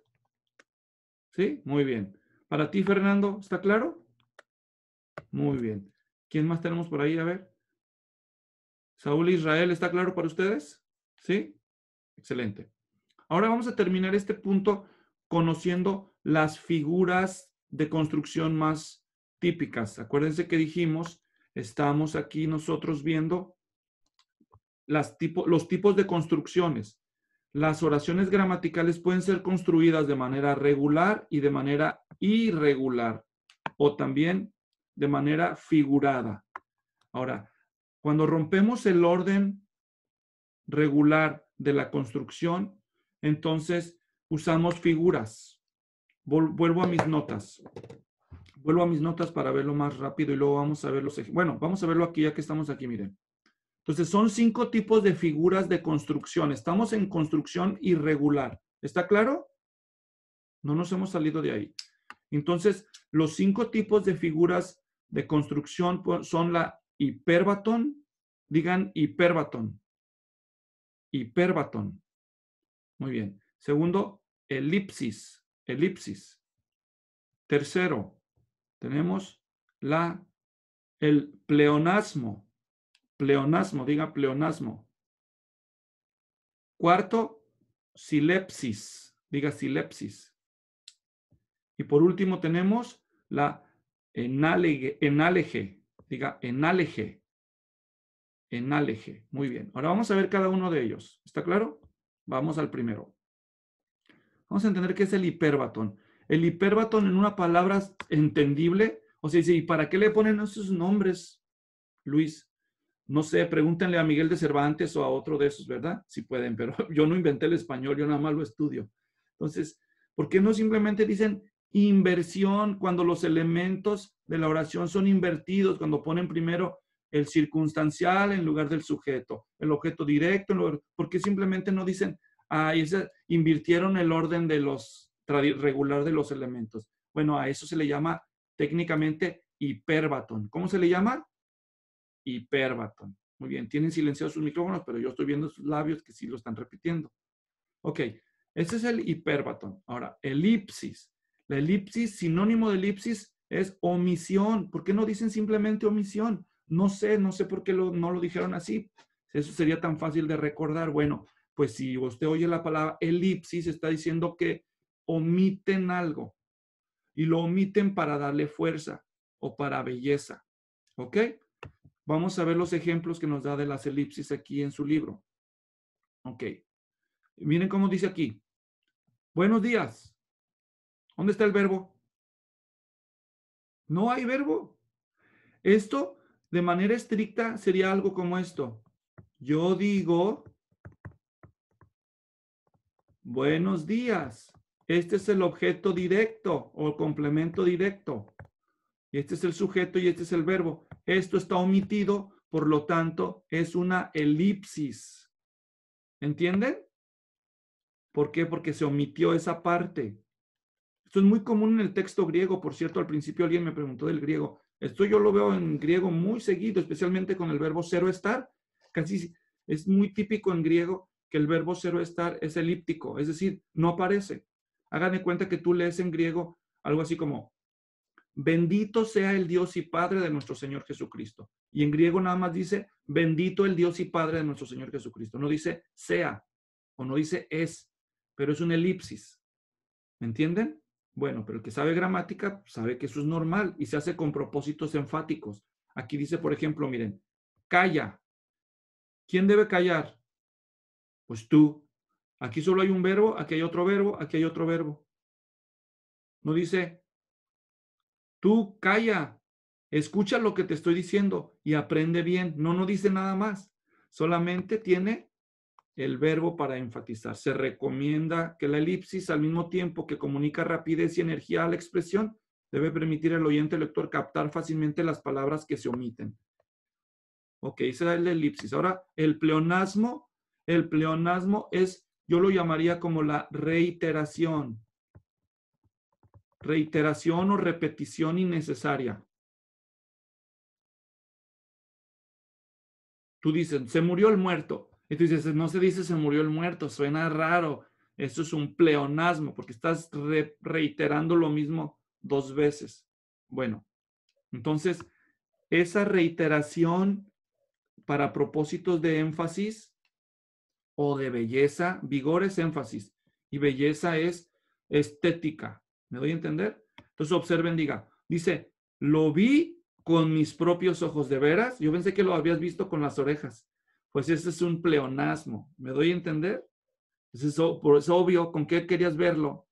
¿Sí? Muy bien. Para ti, Fernando, ¿está claro? Muy bien. ¿Quién más tenemos por ahí? A ver. Saúl Israel, ¿está claro para ustedes? ¿Sí? Excelente. Ahora vamos a terminar este punto conociendo las figuras de construcción más típicas. Acuérdense que dijimos, estamos aquí nosotros viendo los tipos de construcciones. Las oraciones gramaticales pueden ser construidas de manera regular y de manera irregular, o también de manera figurada. Ahora, cuando rompemos el orden regular de la construcción, entonces usamos figuras. Vuelvo a mis notas. Vuelvo a mis notas para verlo más rápido y luego vamos a ver los ejemplos. Bueno, vamos a verlo aquí ya que estamos aquí, miren. Entonces, son 5 tipos de figuras de construcción. Estamos en construcción irregular. ¿Está claro? No nos hemos salido de ahí. Entonces, los 5 tipos de figuras de construcción son la hiperbatón. Digan hiperbatón. Hiperbatón. Muy bien. Segundo, elipsis. Elipsis. Tercero, tenemos el pleonasmo. Pleonasmo, diga pleonasmo. Cuarto, silepsis, diga silepsis. Y por último tenemos la enáleje, diga enáleje. Enáleje, muy bien. Ahora vamos a ver cada uno de ellos. ¿Está claro? Vamos al primero. Vamos a entender qué es el hiperbatón. El hiperbatón en una palabra entendible, o sea, ¿y para qué le ponen esos nombres, Luis? No sé, pregúntenle a Miguel de Cervantes o a otro de esos, ¿verdad? Si pueden, pero yo no inventé el español, yo nada más lo estudio. Entonces, ¿por qué no simplemente dicen inversión cuando los elementos de la oración son invertidos, cuando ponen primero el circunstancial en lugar del sujeto, el objeto directo, ¿por qué simplemente no dicen, invirtieron el orden de los regular de los elementos? Bueno, a eso se le llama técnicamente hiperbatón. ¿Cómo se le llama? Hiperbatón. Muy bien, tienen silenciados sus micrófonos, pero yo estoy viendo sus labios que sí lo están repitiendo. Ok, ese es el hiperbatón. Ahora, elipsis. La elipsis, sinónimo de elipsis es omisión. ¿Por qué no dicen simplemente omisión? No sé por qué no lo dijeron así. Eso sería tan fácil de recordar. Bueno, pues si usted oye la palabra elipsis, está diciendo que omiten algo. Y lo omiten para darle fuerza o para belleza. ¿Ok? Vamos a ver los ejemplos que nos da de las elipsis aquí en su libro. Ok. Miren cómo dice aquí. Buenos días. ¿Dónde está el verbo? No hay verbo. Esto, de manera estricta, sería algo como esto. Yo digo, Buenos días. Este es el objeto directo o el complemento directo. Y este es el sujeto y este es el verbo. Esto está omitido, por lo tanto, es una elipsis. ¿Entienden? ¿Por qué? Porque se omitió esa parte. Esto es muy común en el texto griego. Por cierto, al principio alguien me preguntó del griego. Esto yo lo veo en griego muy seguido, especialmente con el verbo cero estar. Casi es muy típico en griego que el verbo cero estar es elíptico, es decir, no aparece. Hagan de cuenta que tú lees en griego algo así como bendito sea el Dios y Padre de nuestro Señor Jesucristo. Y en griego nada más dice bendito el Dios y Padre de nuestro Señor Jesucristo. No dice sea o no dice es, pero es una elipsis. ¿Me entienden? Bueno, pero el que sabe gramática sabe que eso es normal y se hace con propósitos enfáticos. Aquí dice, por ejemplo, miren, calla. ¿Quién debe callar? Pues tú. Aquí solo hay un verbo, aquí hay otro verbo, aquí hay otro verbo. No dice, tú calla, escucha lo que te estoy diciendo y aprende bien. No, no dice nada más. Solamente tiene el verbo para enfatizar. Se recomienda que la elipsis, al mismo tiempo que comunica rapidez y energía a la expresión, debe permitir al oyente lector captar fácilmente las palabras que se omiten. Ok, esa es la elipsis. Ahora, el pleonasmo es, yo lo llamaría como la reiteración. Reiteración o repetición innecesaria. Tú dices, se murió el muerto. Y tú dices, no se dice se murió el muerto, suena raro. Eso es un pleonasmo porque estás reiterando lo mismo 2 veces. Bueno, entonces, esa reiteración para propósitos de énfasis o de belleza, vigor es énfasis y belleza es estética. ¿Me doy a entender? Entonces observen, dice, lo vi con mis propios ojos. ¿De veras? Yo pensé que lo habías visto con las orejas. Pues ese es un pleonasmo. ¿Me doy a entender? Es obvio, ¿con qué querías verlo?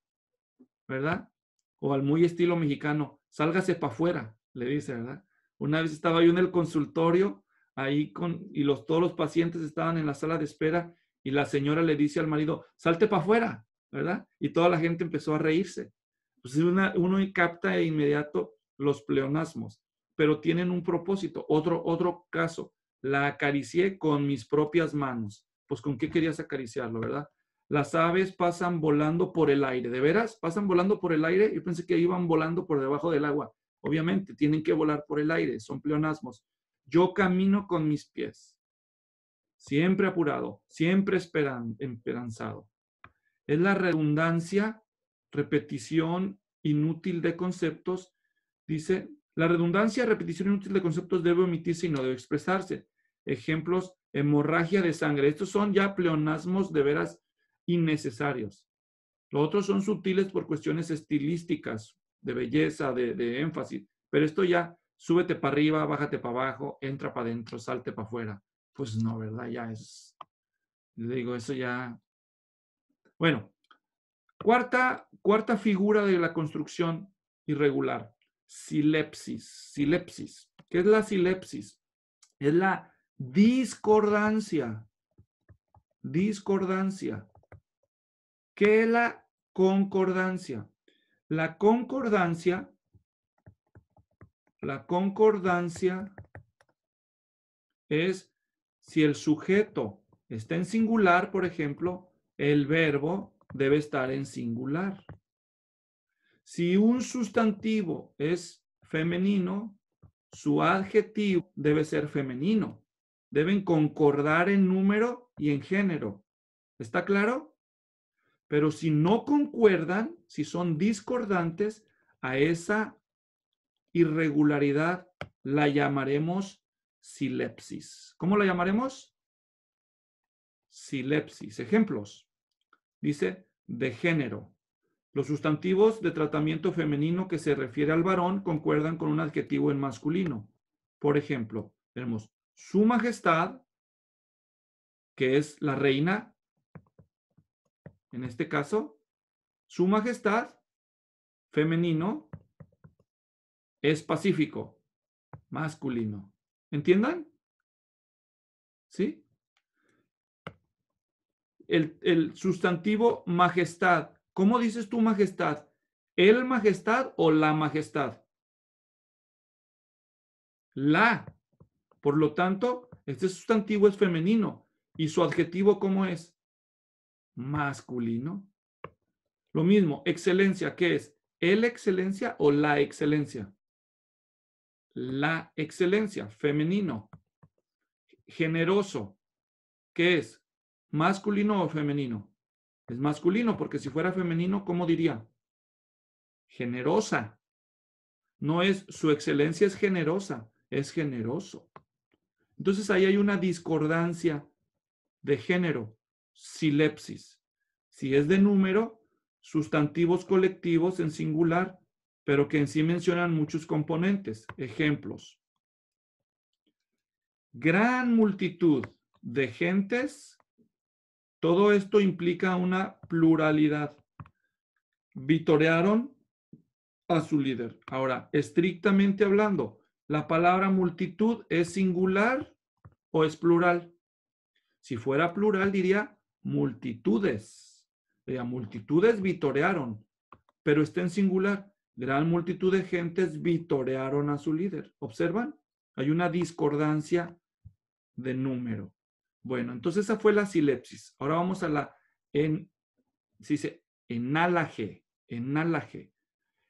¿Verdad? O al muy estilo mexicano, sálgase para afuera, le dice, ¿verdad? Una vez estaba yo en el consultorio, y todos los pacientes estaban en la sala de espera, y la señora le dice al marido, salte para afuera, ¿verdad? Y toda la gente empezó a reírse. Pues uno capta de inmediato los pleonasmos, pero tienen un propósito. Otro caso, la acaricié con mis propias manos. Pues, ¿con qué querías acariciarlo, verdad? Las aves pasan volando por el aire. ¿De veras? ¿Pasan volando por el aire? Yo pensé que iban volando por debajo del agua. Obviamente, tienen que volar por el aire. Son pleonasmos. Yo camino con mis pies. Siempre apurado, siempre esperanzado. Es la redundancia, repetición inútil de conceptos. Dice, la redundancia, repetición inútil de conceptos debe omitirse y no debe expresarse. Ejemplos, hemorragia de sangre. Estos son ya pleonasmos de veras innecesarios. Los otros son sutiles por cuestiones estilísticas, de belleza, de énfasis. Pero esto ya, súbete para arriba, bájate para abajo, entra para adentro, salte para afuera. Pues no, ¿verdad? Ya es, le digo, eso ya. Bueno, cuarta figura de la construcción irregular, silepsis. Silepsis. ¿Qué es la silepsis? Es la discordancia. Discordancia. ¿Qué es la concordancia? La concordancia es si el sujeto está en singular, por ejemplo, el verbo debe estar en singular. Si un sustantivo es femenino, su adjetivo debe ser femenino. Deben concordar en número y en género. ¿Está claro? Pero si no concuerdan, si son discordantes, a esa irregularidad la llamaremos silepsis. ¿Cómo la llamaremos? Silepsis. Ejemplos. Dice, de género. Los sustantivos de tratamiento femenino que se refiere al varón concuerdan con un adjetivo en masculino. Por ejemplo, tenemos su majestad, que es la reina. En este caso, su majestad, femenino, es pacífico, masculino. ¿Entiendan? ¿Sí? el sustantivo majestad. ¿Cómo dices tú majestad? ¿El majestad o la majestad? La. Por lo tanto, este sustantivo es femenino. ¿Y su adjetivo cómo es? Masculino. Lo mismo, excelencia, ¿qué es? ¿El excelencia o la excelencia? La excelencia, femenino. Generoso, ¿qué es? ¿Masculino o femenino? Es masculino, porque si fuera femenino, ¿cómo diría? Generosa. No es su excelencia, es generosa, es generoso. Entonces ahí hay una discordancia de género, silepsis. Si es de número, sustantivos colectivos en singular, pero que en sí mencionan muchos componentes. Ejemplos. Gran multitud de gentes. Todo esto implica una pluralidad. Vitorearon a su líder. Ahora, estrictamente hablando, ¿la palabra multitud es singular o es plural? Si fuera plural, diría multitudes. Diría, multitudes vitorearon, pero está en singular. Gran multitud de gentes vitorearon a su líder. ¿Observan? Hay una discordancia de número. Bueno, entonces esa fue la silepsis. Ahora vamos a la se dice enálaje. Enálaje.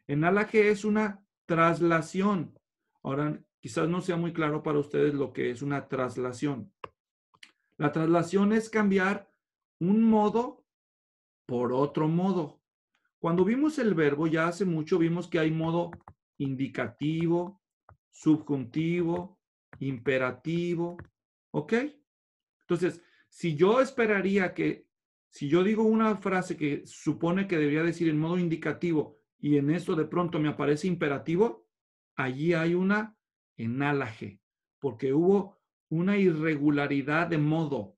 Enálaje es una traslación. Ahora, quizás no sea muy claro para ustedes lo que es una traslación. La traslación es cambiar un modo por otro modo. Cuando vimos el verbo, ya hace mucho vimos que hay modo indicativo, subjuntivo, imperativo. ¿Ok? Entonces, si yo esperaría que, si yo digo una frase que supone que debería decir en modo indicativo y en eso de pronto me aparece imperativo, allí hay una enálaje, porque hubo una irregularidad de modo.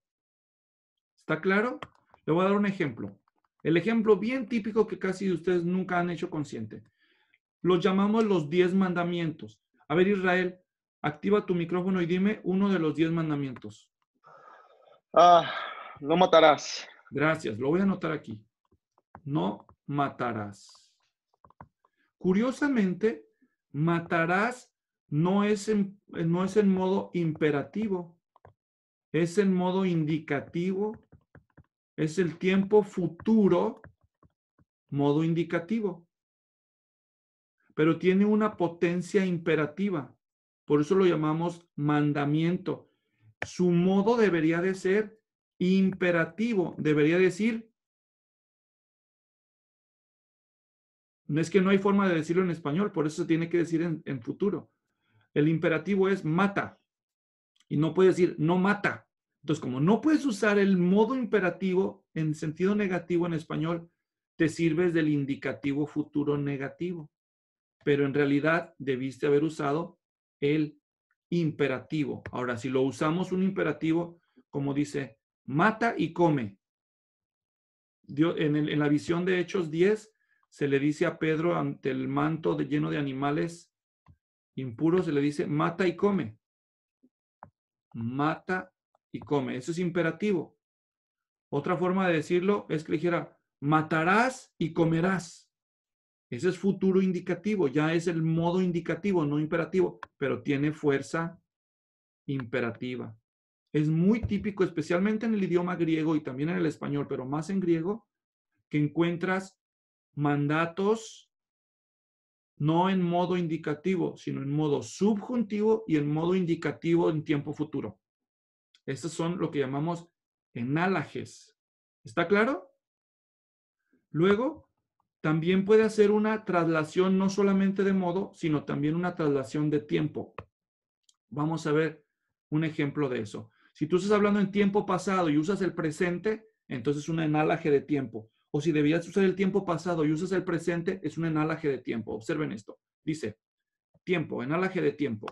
¿Está claro? Le voy a dar un ejemplo. El ejemplo bien típico que casi ustedes nunca han hecho consciente. Los llamamos los 10 mandamientos. A ver, Israel, activa tu micrófono y dime uno de los 10 mandamientos. No matarás. Gracias, lo voy a anotar aquí. No matarás. Curiosamente, matarás no es en modo imperativo, es en modo indicativo, es el tiempo futuro, modo indicativo, pero tiene una potencia imperativa, por eso lo llamamos mandamiento. Su modo debería de ser imperativo, debería decir, no es que no hay forma de decirlo en español, por eso se tiene que decir en futuro. El imperativo es mata y no puede decir no mata. Entonces, como no puedes usar el modo imperativo en sentido negativo en español, te sirves del indicativo futuro negativo. Pero en realidad debiste haber usado el imperativo. Ahora, si lo usamos un imperativo, como dice, mata y come. En la visión de Hechos 10, se le dice a Pedro ante el manto lleno de animales impuros, se le dice, mata y come. Mata y come. Eso es imperativo. Otra forma de decirlo es que le dijera, matarás y comerás. Ese es futuro indicativo, ya es el modo indicativo, no imperativo, pero tiene fuerza imperativa. Es muy típico, especialmente en el idioma griego y también en el español, pero más en griego, que encuentras mandatos no en modo indicativo, sino en modo subjuntivo y en modo indicativo en tiempo futuro. Estos son lo que llamamos enálajes. ¿Está claro? Luego, también puede hacer una traslación no solamente de modo, sino también una traslación de tiempo. Vamos a ver un ejemplo de eso. Si tú estás hablando en tiempo pasado y usas el presente, entonces es un enálaje de tiempo. O si debías usar el tiempo pasado y usas el presente, es un enálaje de tiempo. Observen esto. Dice, tiempo, enálaje de tiempo.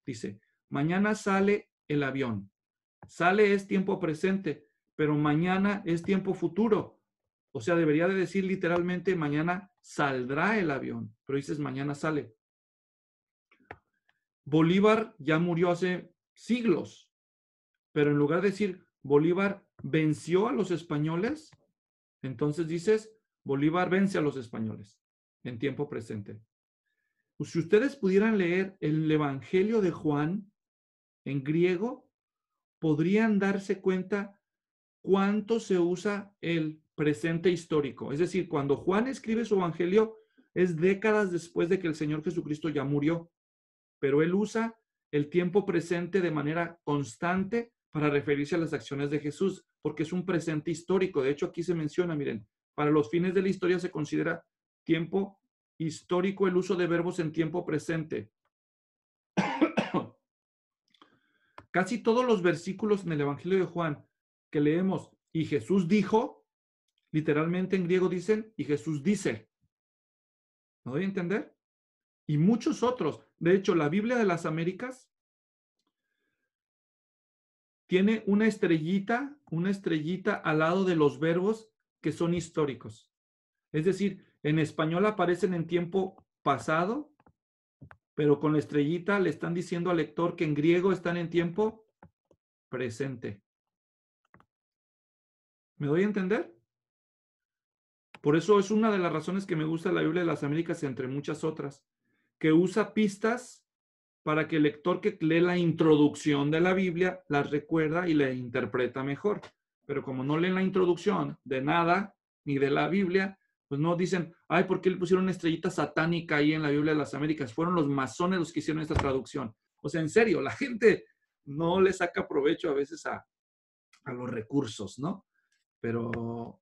Dice, mañana sale el avión. Sale es tiempo presente, pero mañana es tiempo futuro. O sea, debería de decir literalmente mañana saldrá el avión, pero dices mañana sale. Bolívar ya murió hace siglos, pero en lugar de decir Bolívar venció a los españoles, entonces dices, Bolívar vence a los españoles en tiempo presente. Pues si ustedes pudieran leer el Evangelio de Juan en griego, podrían darse cuenta cuánto se usa el presente histórico. Es decir, cuando Juan escribe su Evangelio, es décadas después de que el Señor Jesucristo ya murió, pero él usa el tiempo presente de manera constante para referirse a las acciones de Jesús, porque es un presente histórico. De hecho, aquí se menciona, miren, para los fines de la historia se considera tiempo histórico el uso de verbos en tiempo presente. Casi todos los versículos en el Evangelio de Juan que leemos, y Jesús dijo, literalmente en griego dicen, y Jesús dice. ¿Me doy a entender? Y muchos otros. De hecho, la Biblia de las Américas tiene una estrellita al lado de los verbos que son históricos. Es decir, en español aparecen en tiempo pasado, pero con la estrellita le están diciendo al lector que en griego están en tiempo presente. ¿Me doy a entender? Por eso es una de las razones que me gusta la Biblia de las Américas, entre muchas otras, que usa pistas para que el lector que lee la introducción de la Biblia las recuerda y la interpreta mejor. Pero como no leen la introducción de nada, ni de la Biblia, pues no dicen, ay, ¿por qué le pusieron una estrellita satánica ahí en la Biblia de las Américas? Fueron los masones los que hicieron esta traducción. O sea, en serio, la gente no le saca provecho a veces a los recursos, ¿no? Pero,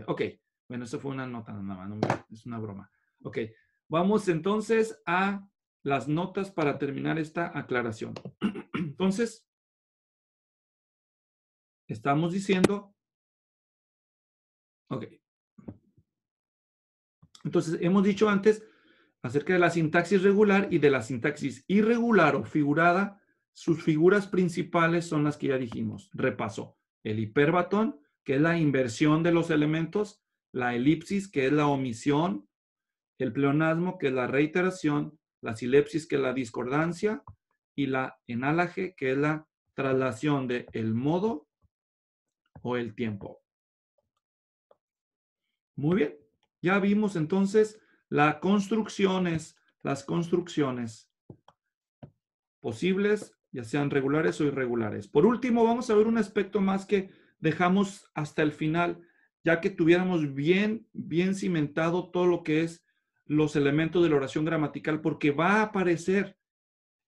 ok. Bueno, eso fue una nota nada más, es una broma. Ok, vamos entonces a las notas para terminar esta aclaración. Entonces, estamos diciendo, ok. Entonces, hemos dicho antes acerca de la sintaxis regular y de la sintaxis irregular o figurada. Sus figuras principales son las que ya dijimos. Repaso. El hiperbatón, que es la inversión de los elementos. La elipsis, que es la omisión. El pleonasmo, que es la reiteración. La silepsis, que es la discordancia. Y la enáloge, que es la traslación de el modo o el tiempo. Muy bien. Ya vimos entonces las construcciones posibles, ya sean regulares o irregulares. Por último, vamos a ver un aspecto más que dejamos hasta el final, ya que tuviéramos bien cimentado todo lo que es los elementos de la oración gramatical, porque va a aparecer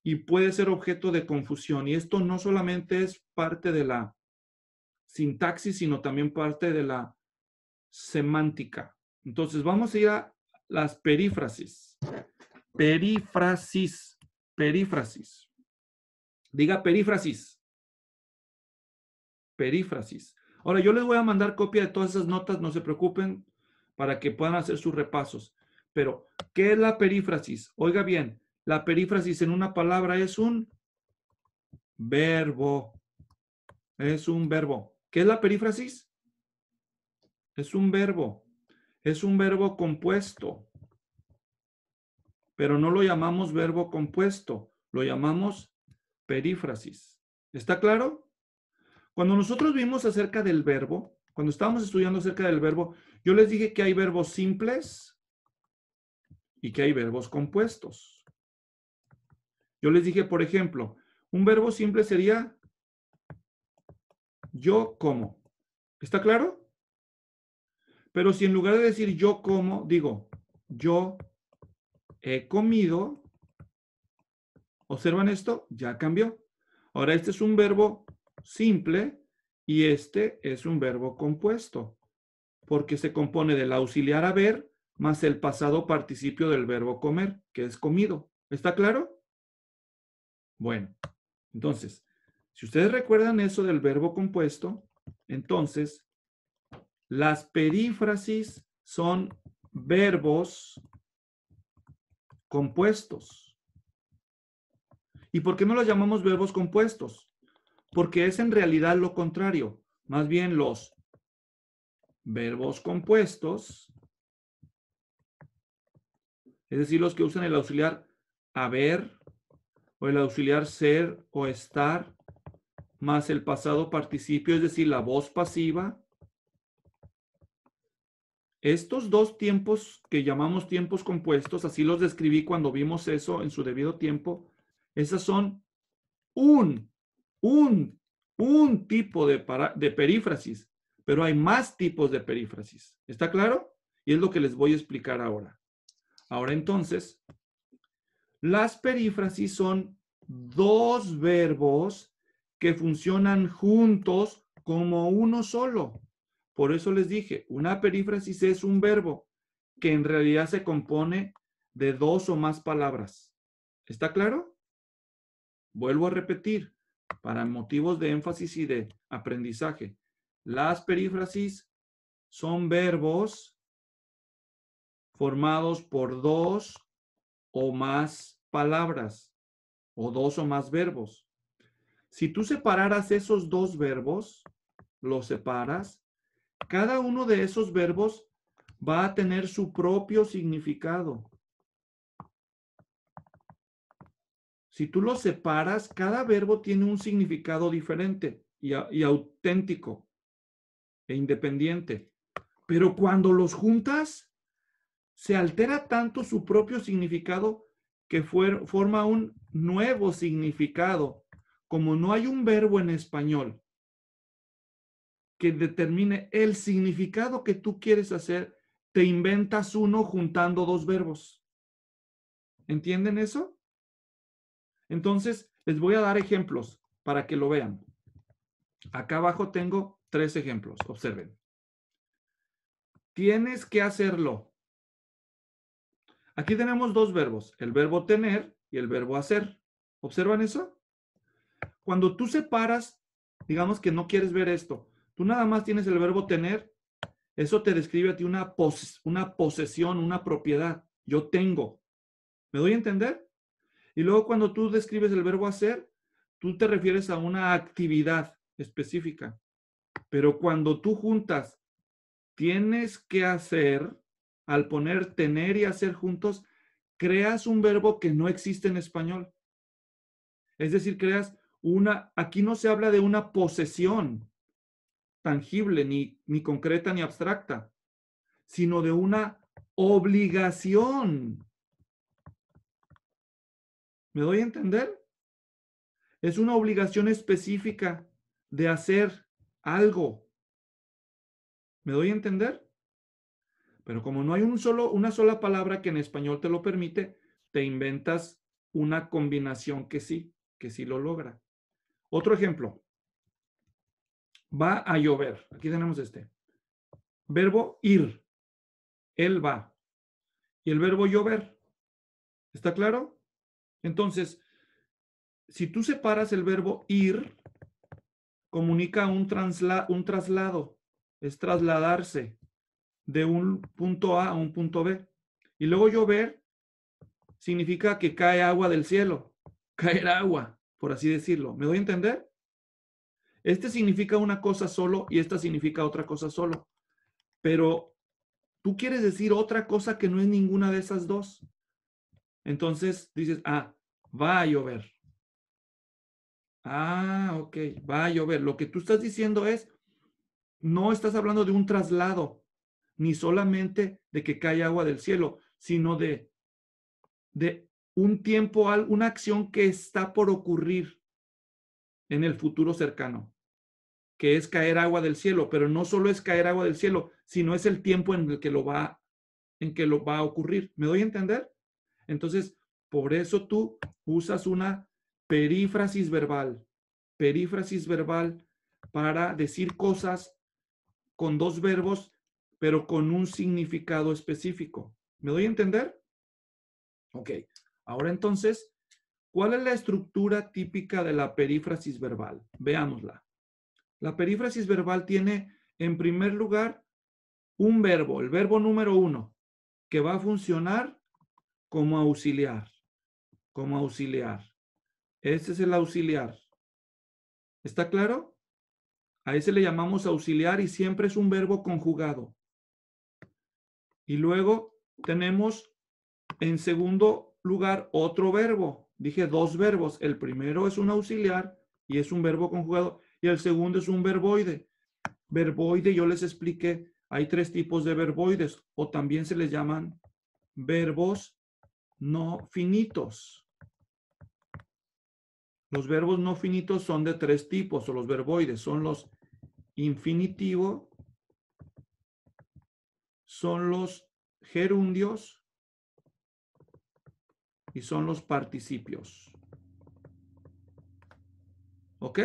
y puede ser objeto de confusión. Y esto no solamente es parte de la sintaxis, sino también parte de la semántica. Entonces, vamos a ir a las perífrasis. Perífrasis. Diga perífrasis. Perífrasis. Ahora, yo les voy a mandar copia de todas esas notas, no se preocupen, para que puedan hacer sus repasos. Pero, ¿qué es la perífrasis? Oiga bien, la perífrasis en una palabra es un verbo. Es un verbo. ¿Qué es la perífrasis? Es un verbo. Es un verbo compuesto. Pero no lo llamamos verbo compuesto, lo llamamos perífrasis. ¿Está claro? Cuando nosotros vimos acerca del verbo, cuando estábamos estudiando acerca del verbo, yo les dije que hay verbos simples y que hay verbos compuestos. Yo les dije, por ejemplo, un verbo simple sería yo como. ¿Está claro? Pero si en lugar de decir yo como, digo yo he comido, ¿observan esto? Ya cambió. Ahora este es un verbo simple y este es un verbo compuesto, porque se compone del auxiliar haber más el pasado participio del verbo comer, que es comido. ¿Está claro? Bueno, entonces, si ustedes recuerdan eso del verbo compuesto, entonces las perífrasis son verbos compuestos. ¿Y por qué no los llamamos verbos compuestos? Porque es en realidad lo contrario. Más bien los verbos compuestos, es decir, los que usan el auxiliar haber o el auxiliar ser o estar más el pasado participio, es decir, la voz pasiva. Estos dos tiempos que llamamos tiempos compuestos, así los describí cuando vimos eso en su debido tiempo, esas son un tipo de perífrasis, pero hay más tipos de perífrasis. ¿Está claro? Y es lo que les voy a explicar ahora. Ahora entonces, las perífrasis son dos verbos que funcionan juntos como uno solo. Por eso les dije, una perífrasis es un verbo que en realidad se compone de dos o más palabras. ¿Está claro? Vuelvo a repetir, para motivos de énfasis y de aprendizaje. Las perífrasis son verbos formados por dos o más palabras o dos o más verbos. Si tú separaras esos dos verbos, los separas, cada uno de esos verbos va a tener su propio significado. Si tú los separas, cada verbo tiene un significado diferente y auténtico e independiente. Pero cuando los juntas, se altera tanto su propio significado que forma un nuevo significado. Como no hay un verbo en español que determine el significado que tú quieres hacer, te inventas uno juntando dos verbos. ¿Entienden eso? Entonces, les voy a dar ejemplos para que lo vean. Acá abajo tengo 3 ejemplos. Observen. Tienes que hacerlo. Aquí tenemos dos verbos, el verbo tener y el verbo hacer. ¿Observan eso? Cuando tú separas, digamos que no quieres ver esto, tú nada más tienes el verbo tener, eso te describe a ti una posesión, una propiedad. Yo tengo. ¿Me doy a entender? Y luego cuando tú describes el verbo hacer, tú te refieres a una actividad específica. Pero cuando tú juntas tienes que hacer, al poner tener y hacer juntos, creas un verbo que no existe en español. Es decir, creas aquí no se habla de una posesión tangible, ni concreta, ni abstracta, sino de una obligación. ¿Me doy a entender? Es una obligación específica de hacer algo. ¿Me doy a entender? Pero como no hay una sola palabra que en español te lo permite, te inventas una combinación que sí lo logra. Otro ejemplo. Va a llover. Aquí tenemos este. Verbo ir. Él va. Y el verbo llover. ¿Está claro? Entonces, si tú separas el verbo ir, comunica un traslado. Es trasladarse de un punto A a un punto B. Y luego llover significa que cae agua del cielo. Caer agua, por así decirlo. ¿Me doy a entender? Este significa una cosa solo y esta significa otra cosa solo. Pero tú quieres decir otra cosa que no es ninguna de esas dos. Entonces dices, va a llover. Ok, va a llover. Lo que tú estás diciendo es, no estás hablando de un traslado, ni solamente de que cae agua del cielo, sino de un tiempo, una acción que está por ocurrir en el futuro cercano, que es caer agua del cielo, pero no solo es caer agua del cielo, sino es el tiempo en el que lo va a ocurrir. ¿Me doy a entender? Entonces, por eso tú usas una perífrasis verbal para decir cosas con dos verbos, pero con un significado específico. ¿Me doy a entender? Ok. Ahora entonces, ¿cuál es la estructura típica de la perífrasis verbal? Veámosla. La perífrasis verbal tiene, en primer lugar, un verbo, el verbo número 1, que va a funcionar como auxiliar. Como auxiliar. Este es el auxiliar. ¿Está claro? A ese le llamamos auxiliar y siempre es un verbo conjugado. Y luego tenemos en segundo lugar otro verbo. Dije dos verbos. El primero es un auxiliar y es un verbo conjugado. Y el segundo es un verboide. Verboide, yo les expliqué, hay 3 tipos de verboides, o también se les llaman verbos no finitos. Los verbos no finitos son de 3 tipos, o los verboides son los infinitivo, son los gerundios y son los participios. ¿Ok?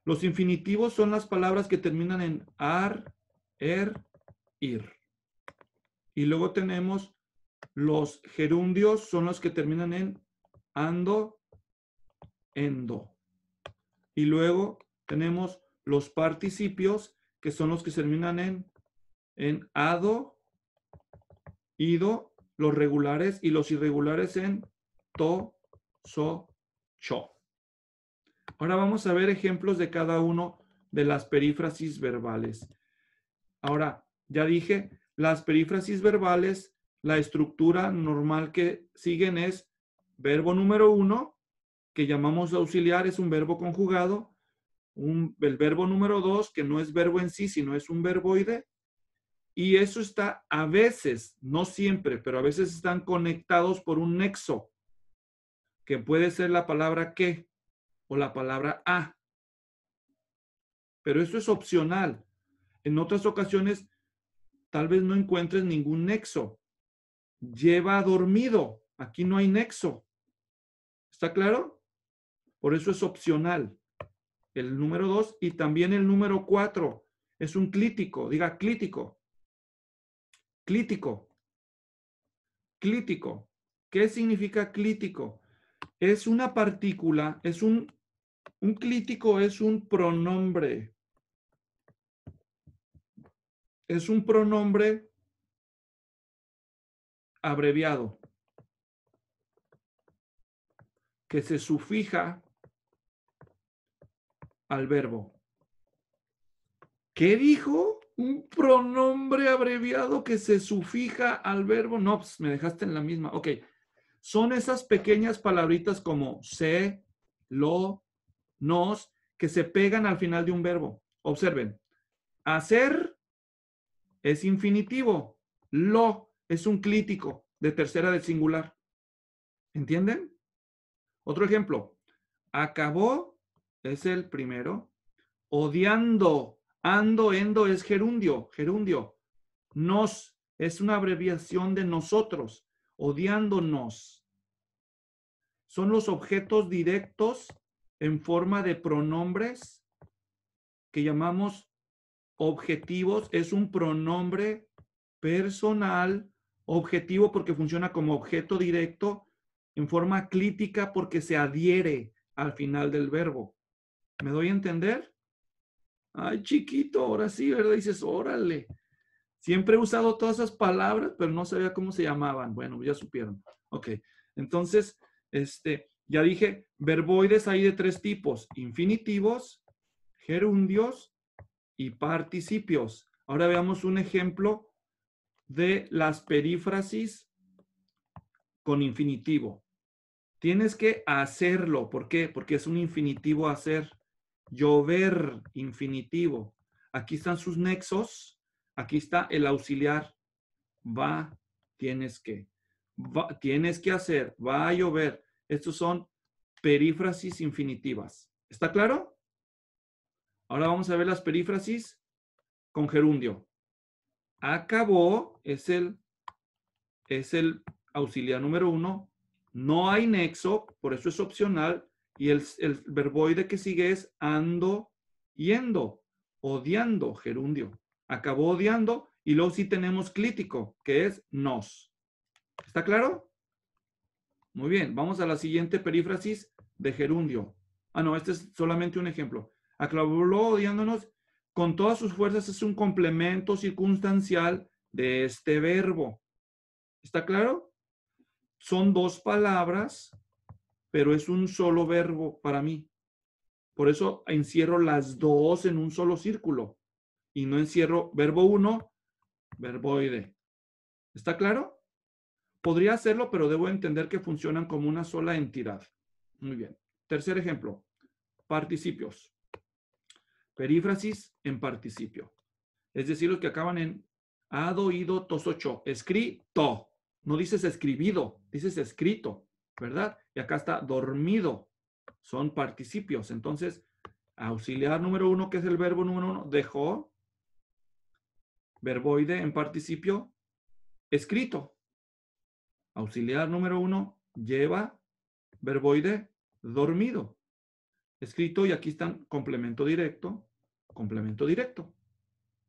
Los infinitivos son las palabras que terminan en ar, ir. Y luego tenemos los gerundios, son los que terminan en ando, endo. Y luego tenemos los participios, que son los que terminan en ado, ido, los regulares, y los irregulares en to, so, cho. Ahora vamos a ver ejemplos de cada uno de las perífrasis verbales. Ahora, ya dije, las perífrasis verbales, la estructura normal que siguen es verbo número 1, que llamamos auxiliar, es un verbo conjugado. El verbo número 2, que no es verbo en sí, sino es un verboide. Y eso está a veces, no siempre, pero a veces están conectados por un nexo, que puede ser la palabra que o la palabra a. Pero eso es opcional. En otras ocasiones, tal vez no encuentres ningún nexo. Lleva dormido. Aquí no hay nexo. ¿Está claro? Por eso es opcional. El número 2 y también el número 4 es un clítico. Diga clítico. Clítico. Clítico. ¿Qué significa clítico? Es una partícula, es un clítico es un pronombre. Es un pronombre abreviado que se sufija al verbo. ¿Qué dijo? ¿Un pronombre abreviado que se sufija al verbo? No, pues me dejaste en la misma. Ok. Son esas pequeñas palabritas como se, lo, nos, que se pegan al final de un verbo. Observen. Hacer es infinitivo. Lo es un clítico de tercera del singular. ¿Entienden? Otro ejemplo. Acabó es el primero. Odiando. Ando, endo es gerundio. Gerundio. Nos es una abreviación de nosotros. Odiándonos. Son los objetos directos en forma de pronombres que llamamos objetivos. Es un pronombre personal objetivo porque funciona como objeto directo, en forma clítica porque se adhiere al final del verbo. ¿Me doy a entender? Ay, chiquito, ahora sí, ¿verdad? Dices, órale. Siempre he usado todas esas palabras, pero no sabía cómo se llamaban. Bueno, ya supieron. Ok, entonces, ya dije, verboides hay de 3 tipos: infinitivos, gerundios y participios. Ahora veamos un ejemplo de las perífrasis con infinitivo. Tienes que hacerlo. ¿Por qué? Porque es un infinitivo hacer. Llover, infinitivo. Aquí están sus nexos. Aquí está el auxiliar. Va, tienes que. Va, tienes que hacer. Va a llover. Estos son perífrasis infinitivas. ¿Está claro? Ahora vamos a ver las perífrasis con gerundio. Acabó es el auxiliar número 1. No hay nexo, por eso es opcional. Y el verboide que sigue es ando, yendo, odiando, gerundio. Acabó odiando. Y luego sí tenemos clítico, que es nos. ¿Está claro? Muy bien, vamos a la siguiente perífrasis de gerundio. Ah, no, este es solamente un ejemplo. Acabó odiándonos. Con todas sus fuerzas es un complemento circunstancial de este verbo. ¿Está claro? Son 2 palabras, pero es un solo verbo para mí. Por eso encierro las 2 en un solo círculo y no encierro verbo 1, verboide. ¿Está claro? Podría hacerlo, pero debo entender que funcionan como una sola entidad. Muy bien. Tercer ejemplo. participios. Perífrasis en participio. Es decir, los que acaban en ado, ido, tosocho. Escrito. No dices escribido, dices escrito, ¿verdad? Y acá está dormido. Son participios. Entonces, auxiliar número 1, que es el verbo número 1, dejó. Verboide en participio, escrito. Auxiliar número 1, lleva. Verboide, dormido. Escrito, y aquí están complemento directo, complemento directo.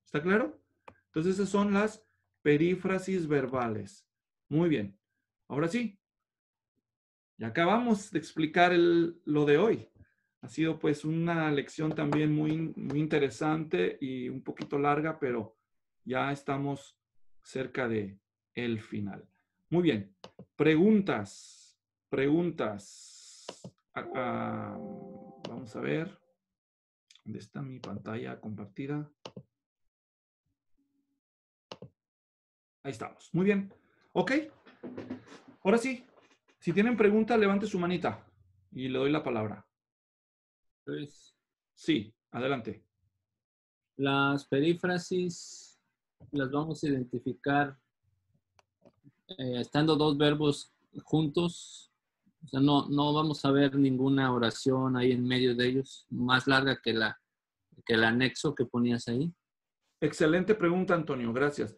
¿Está claro? Entonces esas son las perífrasis verbales. Muy bien. Ahora sí, ya acabamos de explicar lo de hoy. Ha sido pues una lección también muy, muy interesante y un poquito larga, pero ya estamos cerca de el final. Muy bien. Preguntas. Preguntas. Vamos a ver. ¿Dónde está mi pantalla compartida? Ahí estamos. Muy bien. Ok. Ahora sí. Si tienen preguntas, levante su manita y le doy la palabra. Pues, Sí, adelante. las perífrasis las vamos a identificar estando dos verbos juntos. O sea, no vamos a ver ninguna oración ahí en medio de ellos, más larga que el anexo que ponías ahí. Excelente pregunta, Antonio. Gracias.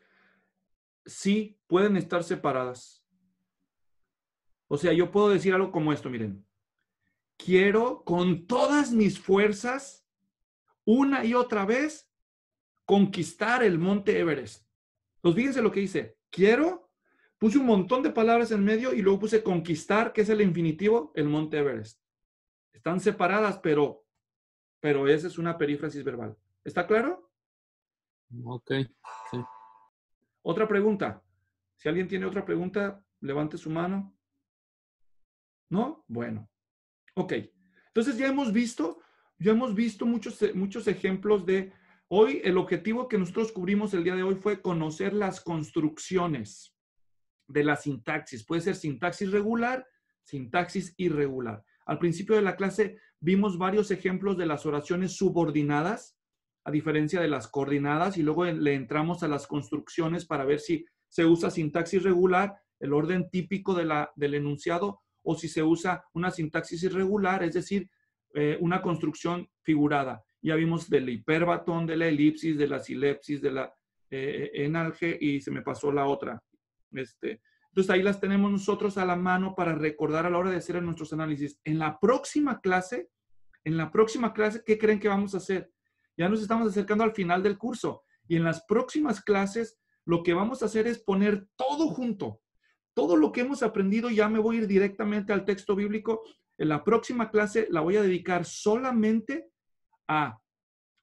Sí, pueden estar separadas. O sea, yo puedo decir algo como esto, miren. Quiero con todas mis fuerzas, una y otra vez, conquistar el monte Everest. Pues fíjense lo que dice. Quiero, puse un montón de palabras en medio y luego puse conquistar, que es el infinitivo, el monte Everest. Están separadas, pero esa es una perífrasis verbal. ¿Está claro? Ok, sí. Otra pregunta. Si alguien tiene otra pregunta, levante su mano. ¿No? Bueno. Ok. Entonces ya hemos visto muchos ejemplos de... Hoy el objetivo que nosotros cubrimos el día de hoy fue conocer las construcciones de la sintaxis. Puede ser sintaxis regular, sintaxis irregular. Al principio de la clase vimos varios ejemplos de las oraciones subordinadas, a diferencia de las coordinadas, y luego le entramos a las construcciones para ver si se usa sintaxis regular, el orden típico del enunciado, o si se usa una sintaxis irregular, es decir, una construcción figurada. Ya vimos del hiperbatón, de la elipsis, de la silepsis, de la enalge, y se me pasó la otra. Entonces ahí las tenemos nosotros a la mano para recordar a la hora de hacer nuestros análisis. En la próxima clase, ¿qué creen que vamos a hacer? Ya nos estamos acercando al final del curso, y en las próximas clases lo que vamos a hacer es poner todo junto. Todo lo que hemos aprendido, ya me voy a ir directamente al texto bíblico. En la próxima clase la voy a dedicar solamente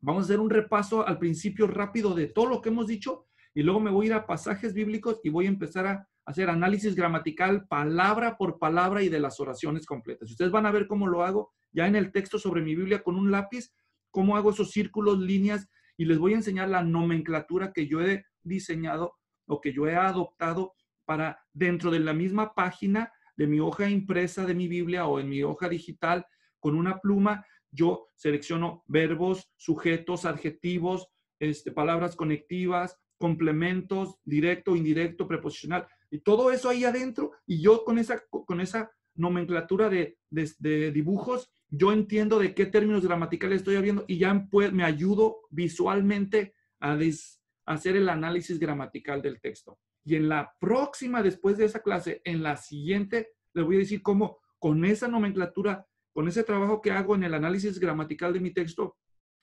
vamos a hacer un repaso al principio rápido de todo lo que hemos dicho, y luego me voy a ir a pasajes bíblicos y voy a empezar a hacer análisis gramatical palabra por palabra y de las oraciones completas. Ustedes van a ver cómo lo hago ya en el texto sobre mi Biblia con un lápiz, cómo hago esos círculos, líneas, y les voy a enseñar la nomenclatura que yo he diseñado o que yo he adoptado para dentro de la misma página de mi hoja impresa de mi Biblia o en mi hoja digital con una pluma. Yo selecciono verbos, sujetos, adjetivos, palabras conectivas, complementos, directo, indirecto, preposicional, y todo eso ahí adentro, y yo con esa nomenclatura de dibujos, yo entiendo de qué términos gramaticales estoy hablando y ya me ayudo visualmente a hacer el análisis gramatical del texto. Y en la próxima, después de esa clase, en la siguiente, les voy a decir cómo con esa nomenclatura, con ese trabajo que hago en el análisis gramatical de mi texto,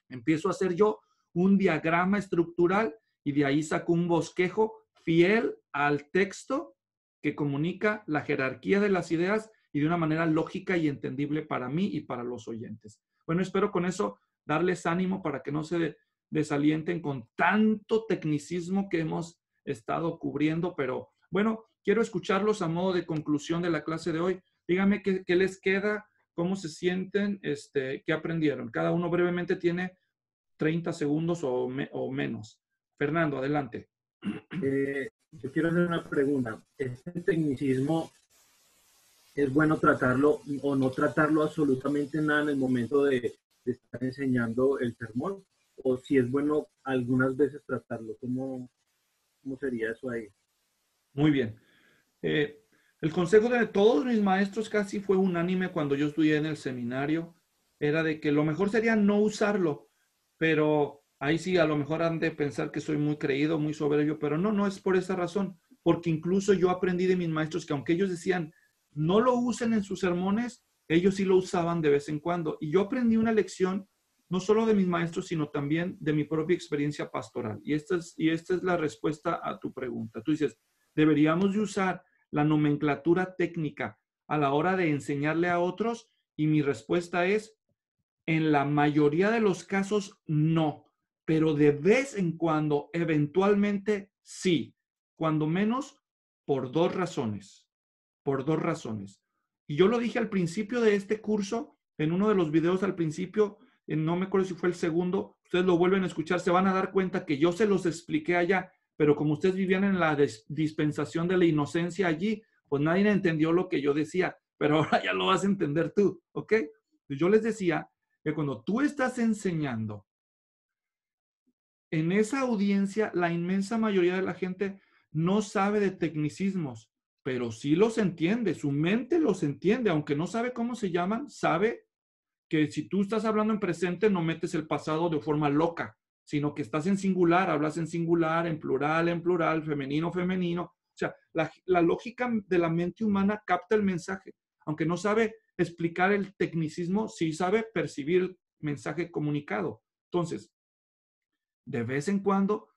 empiezo a hacer yo un diagrama estructural y de ahí saco un bosquejo fiel al texto que comunica la jerarquía de las ideas y de una manera lógica y entendible para mí y para los oyentes. Bueno, espero con eso darles ánimo para que no se desalienten con tanto tecnicismo que hemos estado cubriendo, pero bueno, quiero escucharlos a modo de conclusión de la clase de hoy. Díganme qué les queda, cómo se sienten, qué aprendieron. Cada uno brevemente tiene 30 segundos o menos. Fernando, adelante. Yo quiero hacer una pregunta. ¿Este tecnicismo es bueno tratarlo o no tratarlo absolutamente nada en el momento de de estar enseñando el sermón, o si es bueno algunas veces tratarlo. ¿Cómo sería eso ahí? Muy bien. El consejo de todos mis maestros casi fue unánime cuando yo estudié en el seminario, era de que lo mejor sería no usarlo, pero ahí sí a lo mejor han de pensar que soy muy creído, muy soberbio, pero no es por esa razón, porque incluso yo aprendí de mis maestros que aunque ellos decían no lo usen en sus sermones, ellos sí lo usaban de vez en cuando. Y yo aprendí una lección no solo de mis maestros, sino también de mi propia experiencia pastoral. Y esta es la respuesta a tu pregunta. Tú dices, ¿deberíamos de usar la nomenclatura técnica a la hora de enseñarle a otros? Y mi respuesta es, en la mayoría de los casos, no. Pero de vez en cuando, eventualmente, sí. Cuando menos, por dos razones. Por dos razones. Y yo lo dije al principio de este curso, en uno de los videos al principio, no me acuerdo si fue el segundo, ustedes lo vuelven a escuchar, se van a dar cuenta que yo se los expliqué allá, pero como ustedes vivían en la dispensación de la inocencia allí, pues nadie entendió lo que yo decía, pero ahora ya lo vas a entender tú, ¿ok? Yo les decía que cuando tú estás enseñando, en esa audiencia, la inmensa mayoría de la gente no sabe de tecnicismos, pero sí los entiende, su mente los entiende, aunque no sabe cómo se llaman, sabe que si tú estás hablando en presente, no metes el pasado de forma loca, sino que estás en singular, hablas en singular, en plural, femenino, femenino. O sea, la lógica de la mente humana capta el mensaje. Aunque no sabe explicar el tecnicismo, sí sabe percibir el mensaje comunicado. Entonces, de vez en cuando,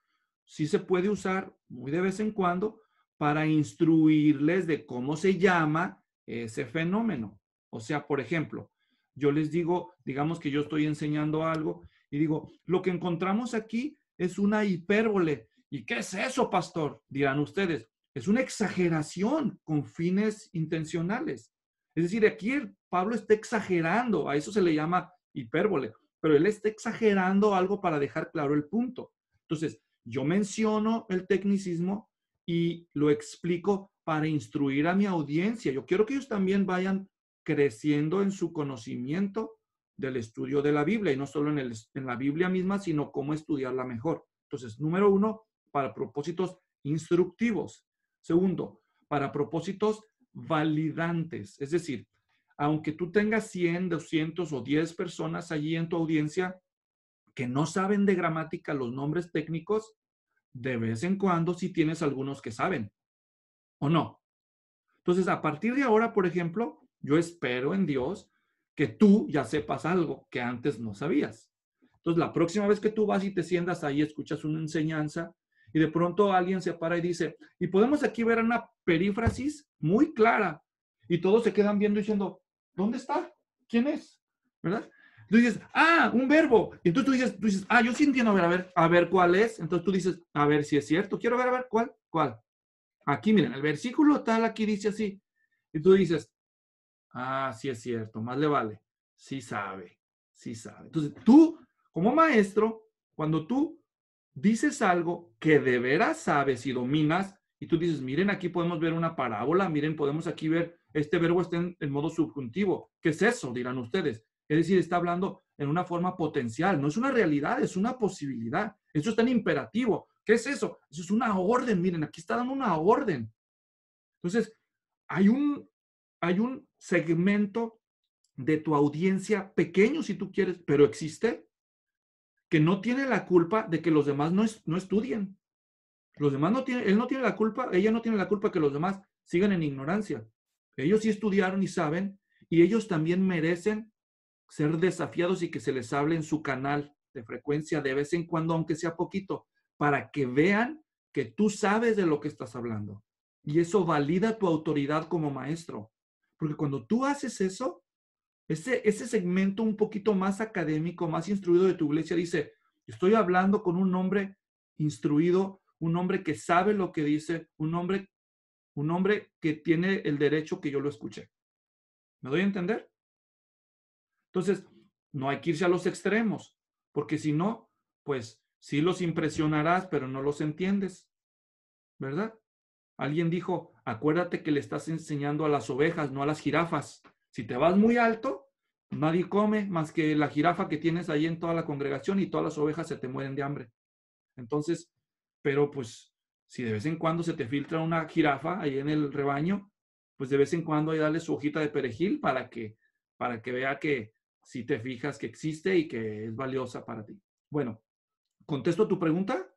sí se puede usar, muy de vez en cuando, para instruirles de cómo se llama ese fenómeno. O sea, por ejemplo, yo les digo, digamos que yo estoy enseñando algo y digo, lo que encontramos aquí es una hipérbole. ¿Y qué es eso, pastor? Dirán ustedes. Es una exageración con fines intencionales. Es decir, aquí Pablo está exagerando, a eso se le llama hipérbole, pero él está exagerando algo para dejar claro el punto. Entonces, yo menciono el tecnicismo y lo explico para instruir a mi audiencia. Yo quiero que ellos también vayan creciendo en su conocimiento del estudio de la Biblia, y no solo en la Biblia misma, sino cómo estudiarla mejor. Entonces, número uno, para propósitos instructivos. Segundo, para propósitos validantes. Es decir, aunque tú tengas 100, 200 o 10 personas allí en tu audiencia que no saben de gramática los nombres técnicos, de vez en cuando sí tienes algunos que saben, ¿o no? Entonces, a partir de ahora, por ejemplo, yo espero en Dios que tú ya sepas algo que antes no sabías. Entonces, la próxima vez que tú vas y te sientas ahí, escuchas una enseñanza y de pronto alguien se para y dice, y podemos aquí ver una perífrasis muy clara, y todos se quedan viendo diciendo, ¿dónde está? ¿Quién es? ¿Verdad? Tú dices, un verbo. Y entonces tú dices, yo sí entiendo, a ver cuál es. Entonces tú dices, a ver si es cierto. Quiero ver, a ver, ¿cuál? Aquí, miren, el versículo tal aquí dice así. Y tú dices, sí es cierto, más le vale. Sí sabe, sí sabe. Entonces tú, como maestro, cuando tú dices algo que de veras sabes y dominas, y tú dices, miren, aquí podemos ver una parábola, miren, podemos aquí ver, este verbo está en modo subjuntivo. ¿Qué es eso? Dirán ustedes. Es decir, está hablando en una forma potencial, no es una realidad, es una posibilidad. Eso está en imperativo. ¿Qué es eso? Eso es una orden, miren, aquí está dando una orden. Entonces, hay un segmento de tu audiencia pequeño, si tú quieres, pero existe, que no tiene la culpa de que los demás no estudien. Los demás él no tiene la culpa, ella no tiene la culpa que los demás sigan en ignorancia. Ellos sí estudiaron y saben, y ellos también merecen ser desafiados y que se les hable en su canal de frecuencia de vez en cuando, aunque sea poquito, para que vean que tú sabes de lo que estás hablando. Y eso valida tu autoridad como maestro. Porque cuando tú haces eso, ese segmento un poquito más académico, más instruido de tu iglesia dice, estoy hablando con un hombre instruido, un hombre que sabe lo que dice, un hombre que tiene el derecho que yo lo escuche. ¿Me doy a entender? Entonces, no hay que irse a los extremos, porque si no, pues sí los impresionarás, pero no los entiendes, ¿verdad? Alguien dijo, acuérdate que le estás enseñando a las ovejas, no a las jirafas. Si te vas muy alto, Nadie come más que la jirafa que tienes ahí en toda la congregación y todas las ovejas se te mueren de hambre. Entonces, pero pues si de vez en cuando se te filtra una jirafa ahí en el rebaño, pues de vez en cuando hay darle su hojita de perejil para que vea que si te fijas que existe y que es valiosa para ti. Bueno, ¿contesto tu pregunta?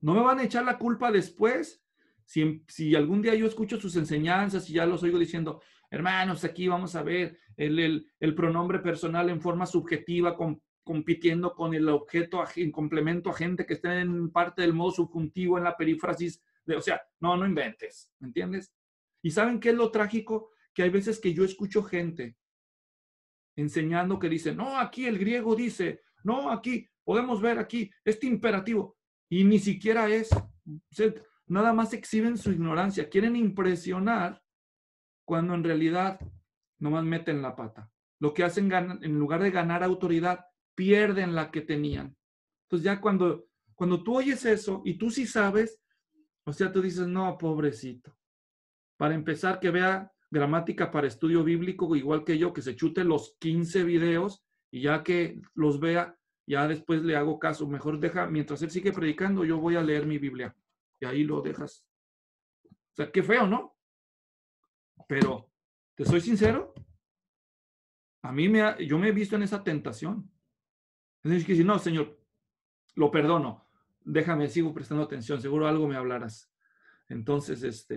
No me van a echar la culpa después. Si algún día yo escucho sus enseñanzas y ya los oigo diciendo, hermanos, aquí vamos a ver el pronombre personal en forma subjetiva compitiendo con el objeto en complemento a gente que está en parte del modo subjuntivo en la perífrasis. O sea, no inventes, ¿me entiendes? ¿Y saben qué es lo trágico? Que hay veces que yo escucho gente enseñando que dice, no, aquí el griego dice, no, aquí podemos ver aquí este imperativo. Y ni siquiera es, nada más exhiben su ignorancia, quieren impresionar cuando en realidad nomás meten la pata. Lo que hacen, en lugar de ganar autoridad, pierden la que tenían. Entonces ya cuando tú oyes eso y tú sí sabes, o sea, tú dices, no, pobrecito. Para empezar, que vea gramática para estudio bíblico, igual que yo, que se chute los 15 videos y ya que los vea, ya después le hago caso. Mejor deja, mientras él sigue predicando, yo voy a leer mi Biblia. Y ahí lo dejas. O sea, qué feo, ¿no? Pero, te soy sincero, yo me he visto en esa tentación. Es decir, que si no, Señor, lo perdono. Déjame, sigo prestando atención. Seguro algo me hablarás. Entonces,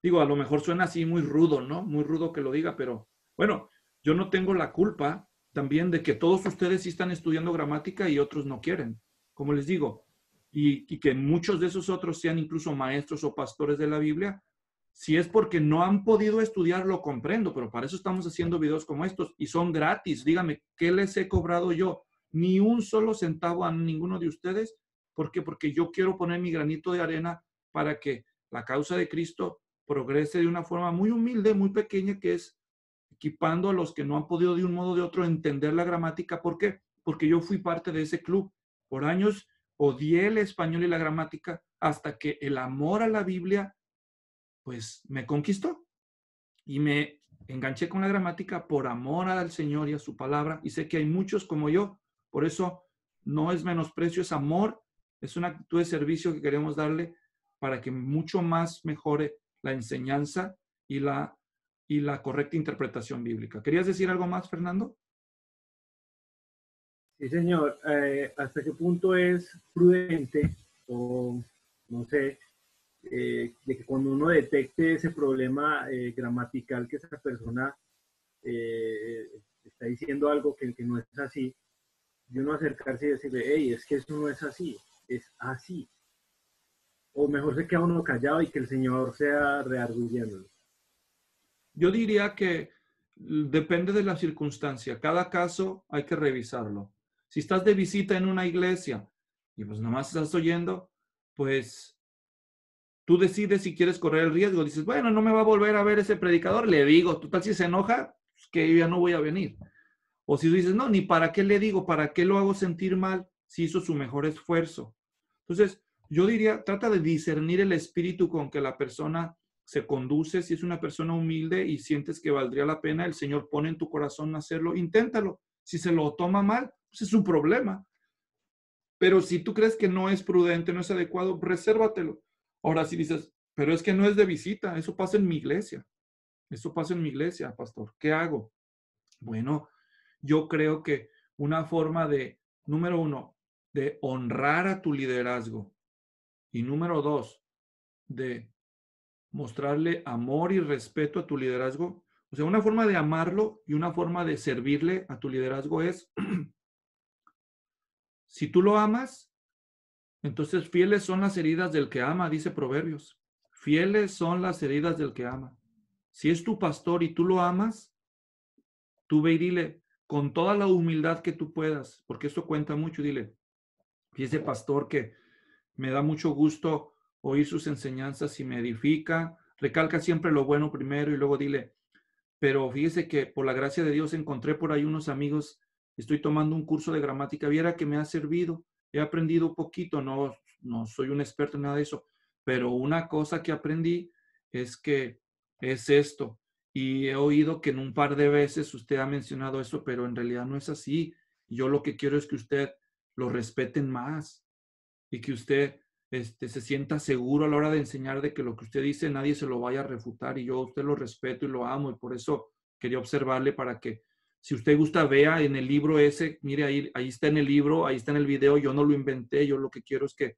digo, a lo mejor suena así muy rudo, ¿no? Muy rudo que lo diga, pero bueno, yo no tengo la culpa también de que todos ustedes sí están estudiando gramática y otros no quieren, como les digo, y que muchos de esos otros sean incluso maestros o pastores de la Biblia. Si es porque no han podido estudiar, lo comprendo, pero para eso estamos haciendo videos como estos y son gratis. Dígame, ¿qué les he cobrado yo? Ni un solo centavo a ninguno de ustedes. ¿Por qué? Porque yo quiero poner mi granito de arena para que la causa de Cristo progrese de una forma muy humilde, muy pequeña, que es equipando a los que no han podido de un modo o de otro entender la gramática. ¿Por qué? Porque yo fui parte de ese club. Por años odié el español y la gramática hasta que el amor a la Biblia pues me conquistó y me enganché con la gramática por amor al Señor y a su palabra. Y sé que hay muchos como yo. Por eso no es menosprecio, es amor, es una actitud de servicio que queremos darle para que mucho más mejore la enseñanza y la correcta interpretación bíblica. ¿Querías decir algo más, Fernando? Sí, señor. ¿Hasta qué punto es prudente o no sé, de que cuando uno detecte ese problema gramatical que esa persona está diciendo algo que no es así, de uno acercarse y decirle, hey, es que eso no es así, es así? O mejor se queda uno callado y que el Señor sea rearguyéndolo. Yo diría que depende de la circunstancia. Cada caso hay que revisarlo. Si estás de visita en una iglesia y pues nomás estás oyendo, pues tú decides si quieres correr el riesgo. Dices, bueno, no me va a volver a ver ese predicador. Le digo, total, si se enoja, pues que yo ya no voy a venir. O si tú dices, no, ni para qué le digo, para qué lo hago sentir mal si hizo su mejor esfuerzo. Entonces, yo diría, trata de discernir el espíritu con que la persona se conduce. Si es una persona humilde y sientes que valdría la pena, el Señor pone en tu corazón hacerlo, inténtalo. Si se lo toma mal, pues es su problema. Pero si tú crees que no es prudente, no es adecuado, resérvatelo. Ahora, si dices, pero es que no es de visita, eso pasa en mi iglesia. Eso pasa en mi iglesia, pastor. ¿Qué hago? Bueno, yo creo que una forma de, número uno, de honrar a tu liderazgo y número dos, de mostrarle amor y respeto a tu liderazgo. O sea, una forma de amarlo y una forma de servirle a tu liderazgo es, si tú lo amas, entonces fieles son las heridas del que ama, dice Proverbios. Fieles son las heridas del que ama. Si es tu pastor y tú lo amas, tú ve y dile con toda la humildad que tú puedas, porque esto cuenta mucho, dile, fíjese pastor que me da mucho gusto oír sus enseñanzas y me edifica, recalca siempre lo bueno primero y luego dile, pero fíjese que por la gracia de Dios encontré por ahí unos amigos, estoy tomando un curso de gramática, viera que me ha servido, he aprendido un poquito, no soy un experto en nada de eso, pero una cosa que aprendí es que es esto, Y he oído que en un par de veces usted ha mencionado eso, pero en realidad no es así. Yo lo que quiero es que usted lo respeten más y que usted se sienta seguro a la hora de enseñar de que lo que usted dice nadie se lo vaya a refutar, y yo a usted lo respeto y lo amo, y por eso quería observarle para que, si usted gusta, vea en el libro ese, mire, ahí está en el libro, ahí está en el video, yo no lo inventé, yo lo que quiero es que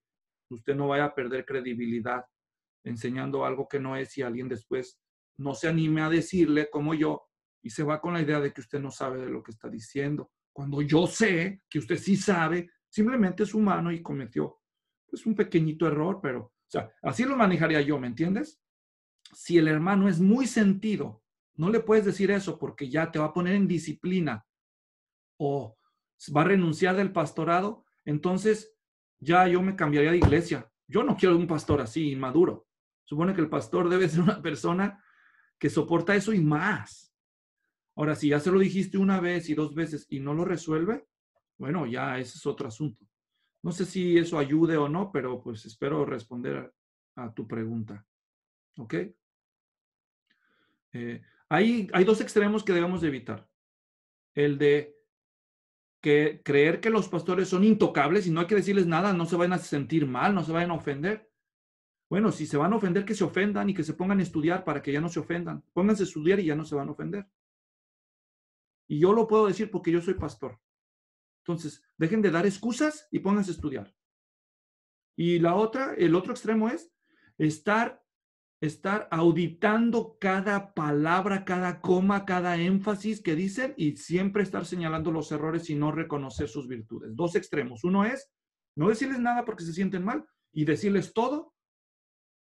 usted no vaya a perder credibilidad enseñando algo que no es, y alguien después no se anime a decirle como yo y se va con la idea de que usted no sabe de lo que está diciendo, cuando yo sé que usted sí sabe, simplemente es humano y cometió pues un pequeñito error, pero, o sea, así lo manejaría yo, ¿me entiendes? Si el hermano es muy sentido, no le puedes decir eso porque ya te va a poner en disciplina o va a renunciar del pastorado, entonces ya yo me cambiaría de iglesia. Yo no quiero un pastor así, inmaduro. Supone que el pastor debe ser una persona que soporta eso y más. Ahora, si ya se lo dijiste una vez y 2 veces y no lo resuelve, bueno, ya ese es otro asunto. No sé si eso ayude o no, pero pues espero responder a tu pregunta. ¿Ok? Hay 2 extremos que debemos de evitar. El de que creer que los pastores son intocables y no hay que decirles nada, no se van a sentir mal, no se vayan a ofender. Bueno, si se van a ofender, que se ofendan y que se pongan a estudiar para que ya no se ofendan. Pónganse a estudiar y ya no se van a ofender. Y yo lo puedo decir porque yo soy pastor. Entonces, dejen de dar excusas y pónganse a estudiar. Y el otro extremo es estar auditando cada palabra, cada coma, cada énfasis que dicen y siempre estar señalando los errores y no reconocer sus virtudes. 2 extremos. Uno es no decirles nada porque se sienten mal y decirles todo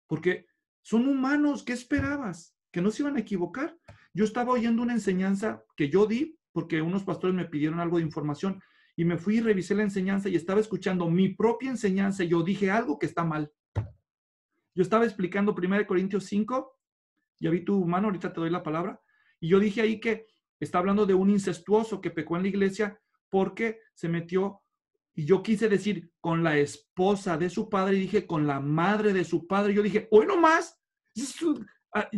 porque son humanos. ¿Qué esperabas? ¿Que no se iban a equivocar? Yo estaba oyendo una enseñanza que yo di porque unos pastores me pidieron algo de información y me fui y revisé la enseñanza y estaba escuchando mi propia enseñanza y yo dije algo que está mal. Yo estaba explicando 1 Corintios 5, ya vi tu mano, ahorita te doy la palabra, y yo dije ahí que está hablando de un incestuoso que pecó en la iglesia porque se metió, y yo quise decir con la esposa de su padre, y dije con la madre de su padre. Yo dije, hoy nomás,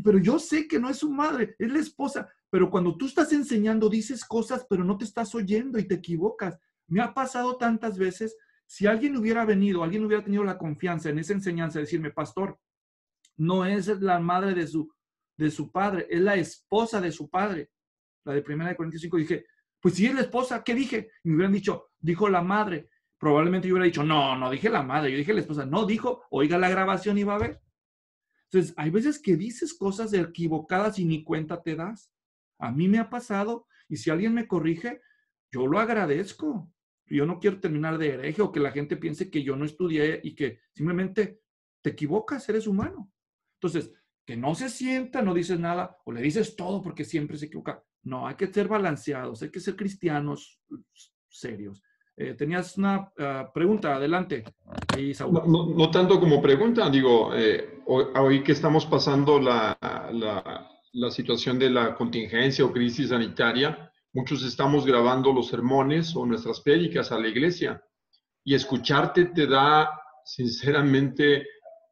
pero yo sé que no es su madre, es la esposa. Pero cuando tú estás enseñando, dices cosas, pero no te estás oyendo y te equivocas. Me ha pasado tantas veces. Si alguien hubiera venido, alguien hubiera tenido la confianza en esa enseñanza, de decirme, pastor, no es la madre de su padre, es la esposa de su padre. La de 1 Corintios 5, dije, pues si es la esposa, ¿qué dije? Y me hubieran dicho, dijo la madre. Probablemente yo hubiera dicho, no dije la madre, yo dije la esposa. No, dijo, oiga la grabación y va a ver. Entonces, hay veces que dices cosas equivocadas y ni cuenta te das. A mí me ha pasado, y si alguien me corrige, yo lo agradezco. Yo no quiero terminar de hereje o que la gente piense que yo no estudié y que simplemente te equivocas, eres humano. Entonces, que no se sienta, no dices nada, o le dices todo porque siempre se equivoca. No, hay que ser balanceados, hay que ser cristianos serios. Tenías una pregunta, adelante. Ahí, Saúl. No tanto como pregunta, digo, hoy que estamos pasando la situación de la contingencia o crisis sanitaria, muchos estamos grabando los sermones o nuestras prédicas a la iglesia, y escucharte te da, sinceramente,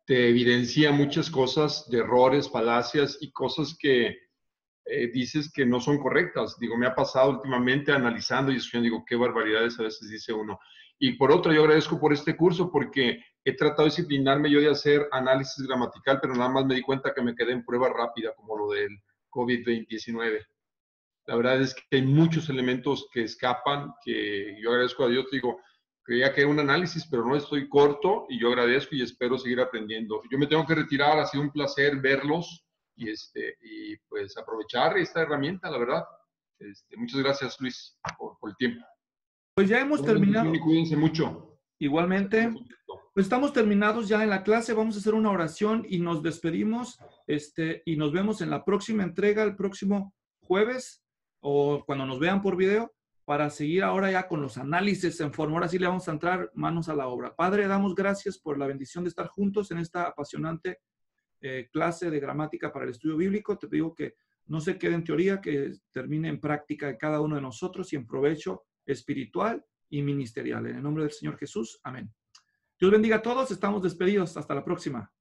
te evidencia muchas cosas de errores, falacias y cosas que dices que no son correctas. Digo, me ha pasado últimamente analizando y escuchando, digo, qué barbaridades a veces dice uno. Y por otro, yo agradezco por este curso porque he tratado de disciplinarme yo de hacer análisis gramatical, pero nada más me di cuenta que me quedé en prueba rápida, como lo del COVID-19. La verdad es que hay muchos elementos que escapan, que yo agradezco a Dios. Digo, creía que era un análisis, pero no, estoy corto y yo agradezco y espero seguir aprendiendo. Yo me tengo que retirar, ha sido un placer verlos y pues aprovechar esta herramienta, la verdad. Muchas gracias, Luis, por el tiempo. Pues ya hemos terminado. Y cuídense mucho. Igualmente. Pues estamos terminados ya en la clase. Vamos a hacer una oración y nos despedimos. Y nos vemos en la próxima entrega, el próximo jueves, o cuando nos vean por video, para seguir ahora ya con los análisis en forma. Ahora sí le vamos a entrar manos a la obra. Padre, damos gracias por la bendición de estar juntos en esta apasionante clase de gramática para el estudio bíblico. Te digo que no se quede en teoría, que termine en práctica de cada uno de nosotros y en provecho espiritual y ministerial. En el nombre del Señor Jesús. Amén. Dios bendiga a todos. Estamos despedidos. Hasta la próxima.